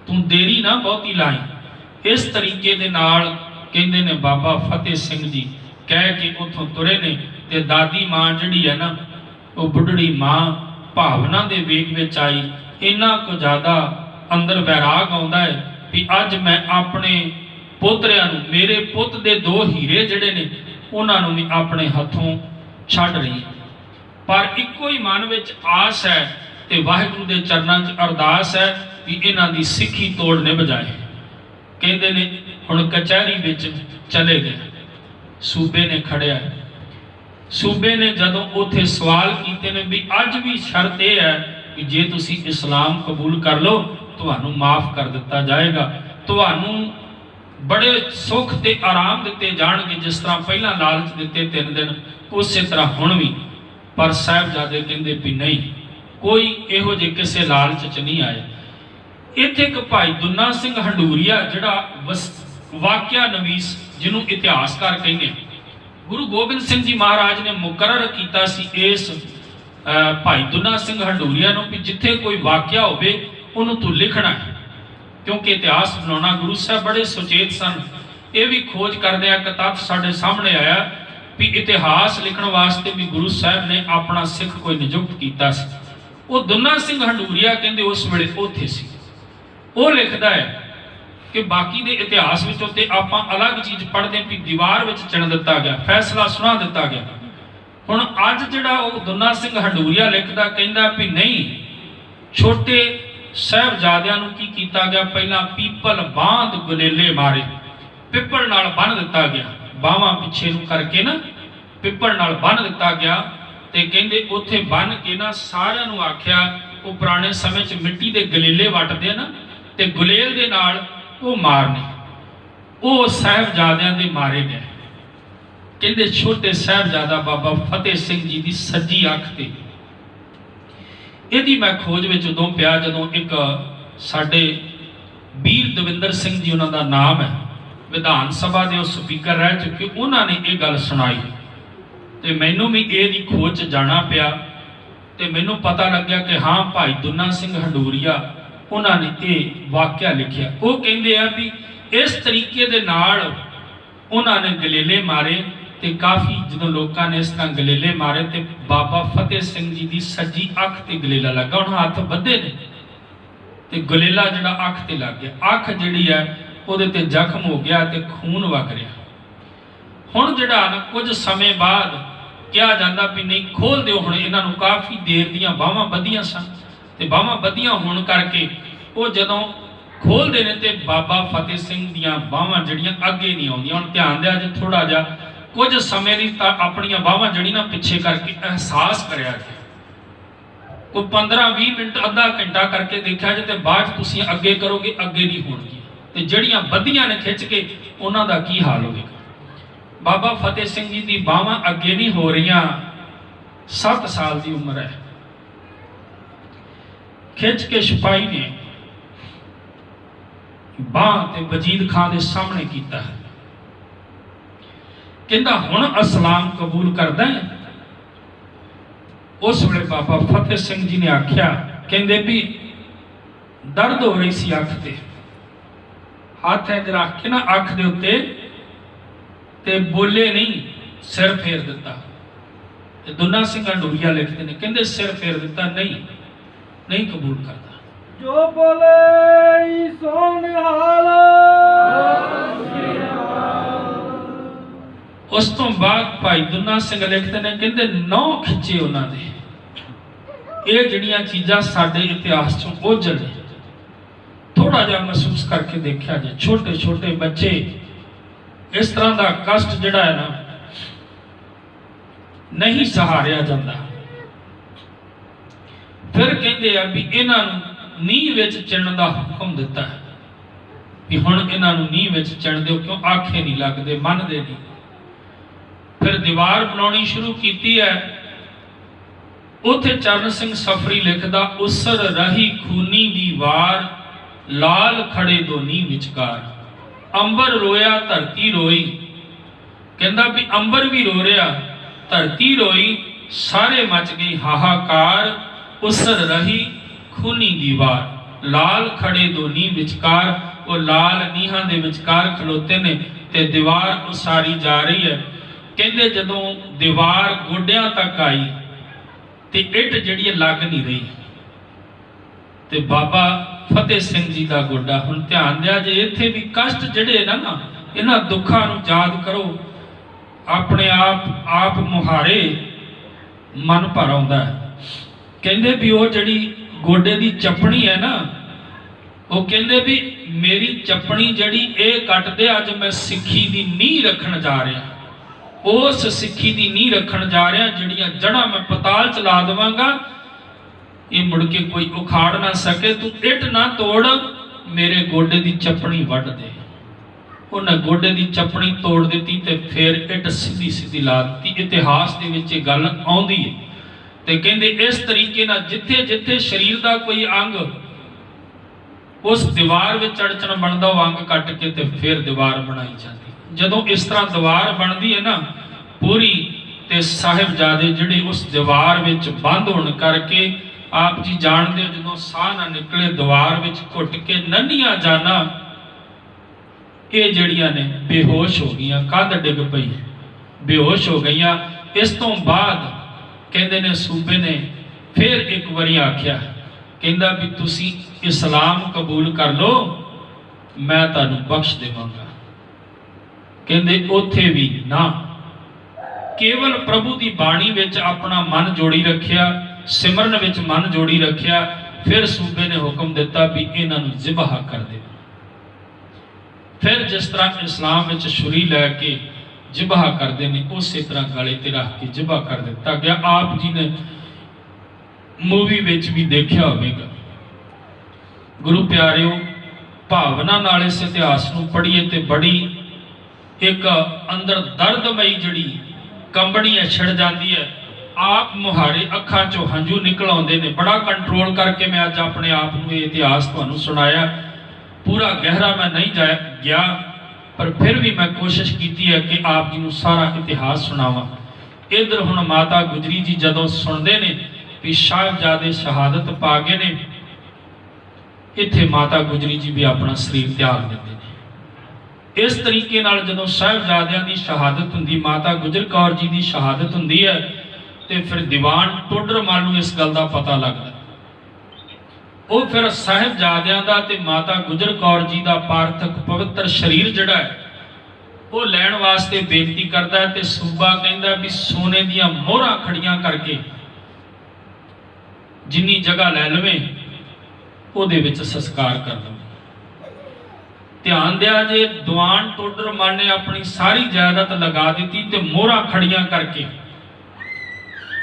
तू देरी ना बहुती लाई। इस तरीके दे नाल कहंदे ने बाबा फतेह सिंह जी कह के उथों तुरे ने ते दादी मां जिहड़ी है ना वो बुढ़ड़ी मां भावना दे वेग विच आई। इन्ना को ज़्यादा अंदर वैराग आउंदा है भी अज मैं अपने पोतरियां नूं, मेरे पुत दे 2 हीरे जिहड़े ने उन्हां नूं भी अपने हथों छड्ड रही, पर इक्को ही मन विच आस है ते वाहिगुरू दे चरनां च अरदास है कि इन्हां दी सिੱਖੀ तोड़ने बजाए। कहंदे ने हुण कचहरी विच चले गए, सूबे ने खड़िया। सूबे ने जदों उत्थे सवाल कीते ने भी अज भी शर्त यह है कि जे तुसी इस्लाम कबूल कर लो तुहानूं माफ़ कर दिता जाएगा, तुहानूं बड़े सुख ते आराम दिते जाणगे, जिस तरह पहला लालच दिते 3 दिन उस तरह हुण भी। पर साहिबजादे कहंदे भी नहीं, कोई इहो जे किसे लालच च नहीं आए। इत्थे एक भाई दुन्ना सिंह हंडूरिया जिहड़ा वाकिया नवीस जिन्हों इतिहासकार कहने, गुरु गोबिंद सिंह जी महाराज ने मुकर्रर किया इस भाई दुन्ना सिंह हंडूरिया नूं भी जिथे कोई वाकिया होवे उन्हों तू लिखना है, क्योंकि इतिहास बनाना गुरु साहब बड़े सुचेत सन। ये भी खोज करदे एक तत्थ साडे सामने आया भी इतिहास लिखण वास्ते भी गुरु साहब ने अपना सिख कोई नियुक्त किया। वो दुन्ना सिंह हंडूरिया कहंदे उस वेले उत्थे सी। वो लिखदा है कि बाकी दे इतिहास विचों ते आपां अलग चीज़ पढ़दे भी दीवार विच चिण दिता गया, फैसला सुना दिता गया। हुण अज जिहड़ा वो दुन्ना सिंह हंडूरिया लिखदा कहंदा भी नहीं, छोटे साहिबजादियां नूं की कीता गया, पहला पीपल बांध गुलेले मारे, पिपल नाल बन दिता गया, बावां पिछे नूं करके ना पिपल नाल बन दिता गया। ते कहंदे उत्थे बन के ना सारिआं नूं आख्या वो पुराने समय च मिट्टी दे गलेले वटदे ना ते गुलेल दे नाल वो मारने, वो साहिबजादियां दे मारे गए। कहंदे छोटे साहिबजादा बाबा फतेह सिंह जी की सज्जी अख ते ਇਹਦੀ ਮੈਂ ਖੋਜ ਵਿੱਚ ਉਦੋਂ ਪਿਆ ਜਦੋਂ ਇੱਕ ਸਾਡੇ ਵੀਰ ਦਵਿੰਦਰ ਸਿੰਘ ਜੀ, ਉਹਨਾਂ ਦਾ ਨਾਮ ਹੈ, ਵਿਧਾਨ ਸਭਾ ਦੇ ਉਹ ਸਪੀਕਰ ਰਹਿ ਚੁੱਕੇ, ਉਹਨਾਂ ਨੇ ਇਹ ਗੱਲ ਸੁਣਾਈ ਤੇ ਮੈਨੂੰ ਵੀ ਇਹਦੀ ਖੋਜ 'ਚ ਜਾਣਾ ਪਿਆ ਤੇ ਮੈਨੂੰ ਪਤਾ ਲੱਗਿਆ ਕਿ ਹਾਂ ਭਾਈ ਦੁੱਨਾ ਸਿੰਘ ਹੰਡੂਰੀਆ ਉਹਨਾਂ ਨੇ ਇਹ ਵਾਕਿਆ ਲਿਖਿਆ। ਉਹ ਕਹਿੰਦੇ ਆ ਵੀ ਇਸ ਤਰੀਕੇ ਦੇ ਨਾਲ ਉਹਨਾਂ ਨੇ ਗਲੇਲੇ ਮਾਰੇ ਤੇ ਕਾਫੀ ਜਦੋਂ ਲੋਕਾਂ ਨੇ ਇਸ ਤਰ੍ਹਾਂ ਗਲੇਲੇ ਮਾਰੇ ਤੇ ਬਾਬਾ ਫਤਿਹ ਸਿੰਘ ਜੀ ਦੀ ਸੱਜੀ ਅੱਖ ਤੇ ਗਲੇਲਾ ਲੱਗਾ। ਹੁਣ ਹੱਥ ਬੱਧੇ ਨੇ ਤੇ ਗਲੇਲਾ ਜਿਹੜਾ ਅੱਖ ਤੇ ਲੱਗ ਗਿਆ, ਅੱਖ ਜਿਹੜੀ ਹੈ ਉਹਦੇ ਤੇ ਜ਼ਖਮ ਹੋ ਗਿਆ ਤੇ ਖੂਨ ਵਗ ਰਿਹਾ। ਹੁਣ ਜਿਹੜਾ ਨਾ ਕੁਝ ਸਮੇਂ ਬਾਅਦ ਕਿਹਾ ਜਾਂਦਾ ਵੀ ਨਹੀਂ ਖੋਲ ਦਿਓ ਹੁਣ ਇਹਨਾਂ ਨੂੰ, ਕਾਫੀ ਦੇਰ ਦੀਆਂ ਬਾਹਾਂ ਬੱਧੀਆਂ ਸਨ ਤੇ ਬਾਹਾਂ ਬੱਧੀਆਂ ਹੋਣ ਕਰਕੇ ਉਹ ਜਦੋਂ ਖੋਲਦੇ ਨੇ ਤੇ ਬਾਬਾ ਫਤਿਹ ਸਿੰਘ ਦੀਆਂ ਬਾਹਾਂ ਜਿਹੜੀਆਂ ਅੱਗੇ ਨਹੀਂ ਆਉਂਦੀਆਂ। ਹੁਣ ਧਿਆਨ ਦਿਆ ਜੇ ਥੋੜਾ ਜਿਹਾ, ਕੁਝ ਸਮੇਂ ਦੀ ਤਾਂ ਆਪਣੀਆਂ ਬਾਹਾਂ ਜਿਹੜੀ ਨਾ ਪਿੱਛੇ ਕਰਕੇ ਅਹਿਸਾਸ ਕਰਿਆ ਜੇ, ਕੋਈ 15-20 ਮਿੰਟ ਅੱਧਾ ਘੰਟਾ ਕਰਕੇ ਦੇਖਿਆ ਜੇ ਤੇ ਬਾਅਦ ਤੁਸੀਂ ਅੱਗੇ ਕਰੋਗੇ ਅੱਗੇ ਨਹੀਂ ਹੋਣਗੀਆਂ ਤੇ ਜਿਹੜੀਆਂ ਬੱਧੀਆਂ ਨੇ ਖਿੱਚ ਕੇ ਉਹਨਾਂ ਦਾ ਕੀ ਹਾਲ ਹੋਵੇਗਾ। ਬਾਬਾ ਫਤਿਹ ਸਿੰਘ ਜੀ ਦੀ ਬਾਹਾਂ ਅੱਗੇ ਨਹੀਂ ਹੋ ਰਹੀਆਂ, 7 ਸਾਲ ਦੀ ਉਮਰ ਹੈ। ਖਿੱਚ ਕੇ ਸਿਪਾਹੀ ਨੇ ਬਾਹ ਤੇ ਵਜੀਦ ਖਾਨ ਦੇ ਸਾਹਮਣੇ ਕੀਤਾ ਹੈ, ਕਹਿੰਦਾ ਹੁਣ ਇਸਲਾਮ ਕਬੂਲ ਕਰਦਾ ਹੈ। ਉਸ ਵੇਲੇ ਬਾਬਾ ਫਤਿਹ ਸਿੰਘ ਜੀ ਨੇ ਆਖਿਆ, ਕਹਿੰਦੇ ਵੀ ਦਰਦ ਹੋ ਰਹੀ ਸੀ ਅੱਖ ਤੇ, ਹੱਥ ਇੰਜ ਰੱਖ ਕੇ ਨਾ ਅੱਖ ਦੇ ਉੱਤੇ ਤੇ ਬੋਲੇ ਨਹੀਂ, ਸਿਰ ਫੇਰ ਦਿੱਤਾ। ਤੇ ਦੁੱਨਾ ਸਿੰਘ ਹੰਡੂਰੀਆ ਲਿਖਦੇ ਨੇ, ਕਹਿੰਦੇ ਸਿਰ ਫੇਰ ਦਿੱਤਾ, ਨਹੀਂ ਕਬੂਲ ਕਰਦਾ। ਜੋ ਬੋਲੇ ਸੋਨਿਹਾਲ। ਉਸ ਤੋਂ ਬਾਅਦ ਭਾਈ ਦੁੱਨਾ ਸਿੰਘ ਲਿਖਦੇ ਨੇ, ਕਹਿੰਦੇ 9 ਖਿੱਚੇ ਉਹਨਾਂ ਦੇ। ਇਹ ਜਿਹੜੀਆਂ ਚੀਜ਼ਾਂ ਸਾਡੇ ਇਤਿਹਾਸ ਚੋਂ ਓਝਲ ਨੇ, ਥੋੜਾ ਜਿਹਾ ਮਹਿਸੂਸ ਕਰਕੇ ਦੇਖਿਆ ਜੇ, ਛੋਟੇ ਛੋਟੇ ਬੱਚੇ ਇਸ ਤਰ੍ਹਾਂ ਦਾ ਕਸ਼ਟ ਜਿਹੜਾ ਹੈ ਨਾ ਨਹੀਂ ਸਹਾਰਿਆ ਜਾਂਦਾ। ਫਿਰ ਕਹਿੰਦੇ ਆ ਵੀ ਇਹਨਾਂ ਨੂੰ ਨੀਂਹ ਵਿੱਚ ਚਿਣਨ ਦਾ ਹੁਕਮ ਦਿੱਤਾ ਹੈ ਵੀ ਹੁਣ ਇਹਨਾਂ ਨੂੰ ਨੀਂਹ ਵਿੱਚ ਚਿਣ ਦਿਓ, ਕਿਉਂ ਆਖੇ ਨਹੀਂ ਲੱਗਦੇ, ਮੰਨਦੇ ਨਹੀਂ। ਫਿਰ ਦੀਵਾਰ ਬਣਾਉਣੀ ਸ਼ੁਰੂ ਕੀਤੀ ਹੈ। ਉੱਥੇ ਚਰਨ ਸਿੰਘ ਸਫਰੀ ਲਿਖਦਾ, ਉਸਰ ਰਹੀ ਖੂਨੀ ਦੀ ਵਾਰ, ਲਾਲ ਖੜੇ ਦੋਨੀ ਵਿਚਕਾਰ, ਅੰਬਰ ਰੋਇਆ ਧਰਤੀ ਰੋਈ। ਕਹਿੰਦਾ ਵੀ ਅੰਬਰ ਵੀ ਰੋ ਰਿਹਾ, ਧਰਤੀ ਰੋਈ, ਸਾਰੇ ਮਚ ਗਈ ਹਾਹਾਕਾਰ, ਉਸਰ ਰਹੀ ਖੂਨੀ ਦੀਵਾਰ, ਲਾਲ ਖੜੇ ਦੋਨੀ ਵਿਚਕਾਰ। ਉਹ ਲਾਲ ਨੀਹਾਂ ਦੇ ਵਿਚਕਾਰ ਖਲੋਤੇ ਨੇ ਤੇ ਦੀਵਾਰ ਉਸਾਰੀ ਜਾ ਰਹੀ ਹੈ। ਕਹਿੰਦੇ ਜਦੋਂ ਦੀਵਾਰ ਗੋਡਿਆਂ ਤੱਕ ਆਈ ਤੇ ਇੱਟ ਜਿਹੜੀ ਲੱਗ ਨਹੀਂ ਰਹੀ ਤੇ ਬਾਬਾ ਫਤਿਹ ਸਿੰਘ ਜੀ ਦਾ ਗੋਡਾ, ਹੁਣ ਧਿਆਨ ਦਿਆ ਜੇ ਇੱਥੇ ਵੀ ਕਸ਼ਟ ਜਿਹੜੇ ਨਾ ਇਹਨਾਂ ਦੁੱਖਾਂ ਨੂੰ ਯਾਦ ਕਰੋ, ਆਪਣੇ ਆਪ ਮੁਹਾਰੇ ਮਨ ਭਰ ਆਉਂਦਾ ਹੈ। ਕਹਿੰਦੇ ਵੀ ਉਹ ਜਿਹੜੀ ਗੋਡੇ ਦੀ ਚੱਪਣੀ ਹੈ ਨਾ, ਉਹ ਕਹਿੰਦੇ ਵੀ ਮੇਰੀ ਚੱਪਣੀ ਜਿਹੜੀ ਇਹ ਕੱਟਦੇ, ਅੱਜ ਮੈਂ ਸਿੱਖੀ ਦੀ ਨੀਂਹ ਰੱਖਣ ਜਾ ਰਿਹਾ, ਉਸ ਸਿੱਖੀ ਦੀ ਨੀਂਹ ਰੱਖਣ ਜਾ ਰਿਹਾ, ਜਿਹੜੀਆਂ ਜੜ੍ਹਾਂ ਮੈਂ ਪਤਾਲ ਚ ਲਾ ਦੇਵਾਂਗਾ, ਇਹ ਮੁੜ ਕੇ ਕੋਈ ਉਖਾੜ ਨਾ ਸਕੇ। ਤੂੰ ਇੱਟ ਨਾ ਤੋੜ, ਮੇਰੇ ਗੋਡੇ ਦੀ ਚੱਪਣੀ ਵੱਢ ਦੇ। ਉਹਨੇ ਗੋਡੇ ਦੀ ਚੱਪਣੀ ਤੋੜ ਦਿੱਤੀ ਤੇ ਫਿਰ ਇੱਟ ਸਿੱਧੀ ਸਿੱਧੀ ਲਾ ਦਿੱਤੀ। ਇਤਿਹਾਸ ਦੇ ਵਿੱਚ ਇਹ ਗੱਲ ਆਉਂਦੀ ਹੈ ਤੇ ਕਹਿੰਦੇ ਇਸ ਤਰੀਕੇ ਨਾਲ ਜਿੱਥੇ ਜਿੱਥੇ ਸਰੀਰ ਦਾ ਕੋਈ ਅੰਗ ਉਸ ਦੀਵਾਰ ਵਿੱਚ ਅੜਚਣ ਬਣਦਾ, ਉਹ ਅੰਗ ਕੱਟ ਕੇ ਤੇ ਫਿਰ ਦੀਵਾਰ ਬਣਾਈ ਜਾਂਦੀ। ਜਦੋਂ ਇਸ ਤਰ੍ਹਾਂ ਦੀਵਾਰ ਬਣਦੀ ਹੈ ਨਾ ਪੂਰੀ, ਤੇ ਸਾਹਿਬਜ਼ਾਦੇ ਜਿਹੜੇ ਉਸ ਦੀਵਾਰ ਵਿੱਚ ਬੰਦ ਹੋਣ ਕਰਕੇ ਆਪ ਜੀ ਜਾਣਦੇ ਹੋ, ਜਦੋਂ ਸਾਹ ਨਾ ਨਿਕਲੇ ਦੀਵਾਰ ਵਿੱਚ ਘੁੱਟ ਕੇ ਨੰਨੀਆਂ ਜਾਨਾਂ ਇਹ ਜਿਹੜੀਆਂ ਨੇ ਬੇਹੋਸ਼ ਹੋ ਗਈਆਂ, ਕੰਧ ਡਿੱਗ ਪਈ, ਬੇਹੋਸ਼ ਹੋ ਗਈਆਂ। ਇਸ ਤੋਂ ਬਾਅਦ ਕਹਿੰਦੇ ਨੇ ਸੂਬੇ ਨੇ ਫਿਰ ਇੱਕ ਵਾਰੀ ਆਖਿਆ, ਕਹਿੰਦਾ ਵੀ ਤੁਸੀਂ ਇਸਲਾਮ ਕਬੂਲ ਕਰ ਲਓ, ਮੈਂ ਤੁਹਾਨੂੰ ਬਖਸ਼ ਦੇਵਾਂਗਾ। ਕਹਿੰਦੇ ਉੱਥੇ ਵੀ ਨਾ, ਕੇਵਲ ਪ੍ਰਭੂ ਦੀ ਬਾਣੀ ਵਿੱਚ ਆਪਣਾ ਮਨ ਜੋੜੀ ਰੱਖਿਆ, ਸਿਮਰਨ ਵਿੱਚ ਮਨ ਜੋੜੀ ਰੱਖਿਆ। ਫਿਰ ਸੂਬੇ ਨੇ ਹੁਕਮ ਦਿੱਤਾ ਵੀ ਇਹਨਾਂ ਨੂੰ ਜ਼ਿਬਹ ਕਰ ਦੇ। ਫਿਰ ਜਿਸ ਤਰ੍ਹਾਂ ਇਸਲਾਮ ਵਿੱਚ ਛੁਰੀ ਲੈ ਕੇ ਜ਼ਿਬਹ ਕਰਦੇ ਨੇ, ਉਸੇ ਤਰ੍ਹਾਂ ਗਲੇ ਤੇ ਰੱਖ ਕੇ ਜ਼ਿਬਹ ਕਰ ਦਿੱਤਾ ਗਿਆ। ਆਪ ਜੀ ਨੇ ਮੂਵੀ ਵਿੱਚ ਵੀ ਦੇਖਿਆ ਹੋਵੇਗਾ। ਗੁਰੂ ਪਿਆਰਿਓ, ਭਾਵਨਾ ਨਾਲ ਇਸ ਇਤਿਹਾਸ ਨੂੰ ਪੜ੍ਹੀਏ ਤੇ ਬੜੀ ਇੱਕ ਅੰਦਰ ਦਰਦਮਈ ਜਿਹੜੀ ਕੰਬਣੀ ਛਿੜ ਜਾਂਦੀ ਹੈ। आप मुहारे अखां चों हंझू निकल आउंदे ने। बड़ा कंट्रोल करके मैं अज अपने आप नूं ये इतिहास तुहानूं सुनाया। पूरा गहरा मैं नहीं गया, पर फिर भी मैं कोशिश की है कि आप जी नूं सारा इतिहास सुनावां। इधर हुण माता गुजरी जी जदों सुनते ने भी साहिबजादे शहादत पा गए ने, इत्थे माता गुजरी जी भी अपना शरीर त्याग देते हैं। इस तरीके नाल जदों साहिबजादियां दी शहादत हुंदी, माता गुजर कौर जी की शहादत हुंदी है, तो फिर दीवान टोडर मल नूं इस गल का पता लगता। वो फिर साहिबजादियां दा ते माता गुजर कौर जी का पारथक पवित्र शरीर जिहड़ा है वो लैण वास्ते बेनती करता है। तो सूबा कहता भी सोने दियां मोहरां खड़ियां करके जिन्नी जगह लै लवें ਉਹਦੇ ਵਿੱਚ संस्कार कर दो। ध्यान दिया जे दीवान टोडर मल ने अपनी सारी जायदाद लगा दी ते मोहरां खड़ियां करके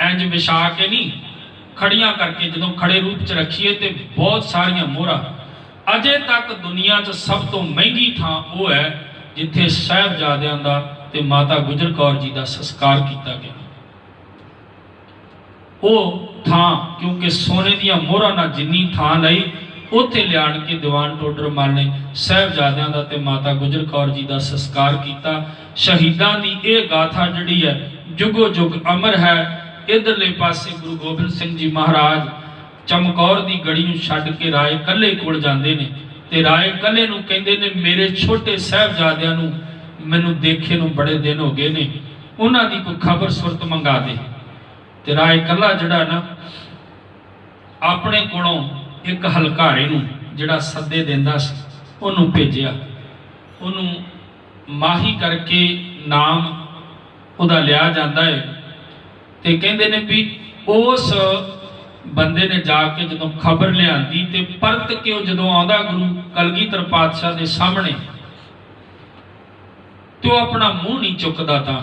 इंज विछा के नहीं, खड़ियां करके जदों खड़े रूप च रखीए तो बहुत सारियां मोहरां। अजे तक दुनिया च सब तो महंगी थां वो है जिथे साहिबजादियां दा ते माता गुजर कौर जी का संस्कार किया गया। वो थां क्योंकि सोने दियां मोहरां नाल जिन्नी थां लई उत्थे लियाण के दीवान टोडर मल ने साहिबजादियां दा ते माता गुजर कौर जी का संस्कार किया। शहीदां दी ये गाथा जिहड़ी है जुगो जुग अमर है। इधरले पासे गुरु गोबिंद सिंह जी महाराज चमकौर की गड़ी नूं छड्ड के राय कल्ले कोल जांदे ने ते राय कल्ले नूं कहंदे ने मेरे छोटे साहिबजादियां नूं मैनूं देखे नूं बड़े दिन हो गए ने, उन्हां दी कोई खबर सुरत मंगा दे। ते राय कल्ला जिहड़ा ना अपने कोलों एक हलकारे नूं जिहड़ा सद्दे देंदा सी उहनूं भेजिया। उहनूं माही करके नाम उहदा लिया जांदा है। ते कहंदे ने भी उस बंदे ने जाके जदों खबर लियांदी ते परत के वो जदों आउंदा गुरु कलगीधर पातशाह दे सामने तो अपना मूँह नहीं चुकदा था,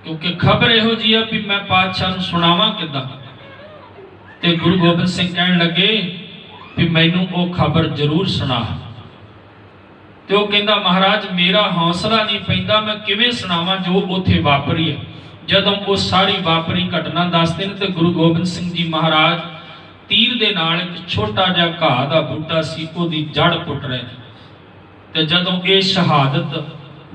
क्योंकि खबर इहो जी है भी मैं पातशाह नूं सुणावां किद्दां। ते गुरु गोबिंद सिंह कहण लगे भी मैनूं वो खबर जरूर सुना। तो वो कहंदा महाराज मेरा हौसला नहीं पैंदा, मैं किवें सुणावां जो उत्थे वापरी है। जदों वो सारी वापरी घटना दसदे ने ते गुरु गोबिंद सिंह जी महाराज तीर दे नाल एक छोटा जिहा घाह दा बूटा सी ओहदी जड़ पुट रहे ते जदों ये शहादत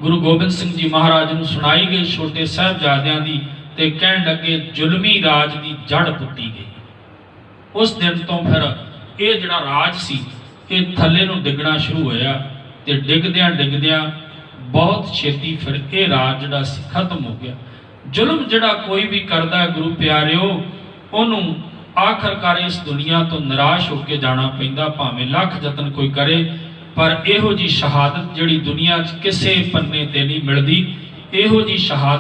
गुरु गोबिंद सिंह जी महाराज नूं सुनाई गई छोटे साहिबजादियां दी ते कहण लगे जुलमी राज दी जड़ पुट्टी गई। उस दिन तो फिर ये जिहड़ा राज सी ये थल्ले नूं डिगना शुरू होया ते डिगदियां डिगदियां बहुत छेती फिर ये राज जिहड़ा सी खत्म हो गया। जुल्म जिहड़ा कोई भी करदा है गुरु प्यारिओ उहनूं आखिरकार इस दुनिया तो निराश होकर जाना पैंदा, भावें लख जतन कोई करे पर इहो जी शहादत जिहड़ी दुनिया च किसे पन्ने ते नहीं मिलदी। इहो जी शहादत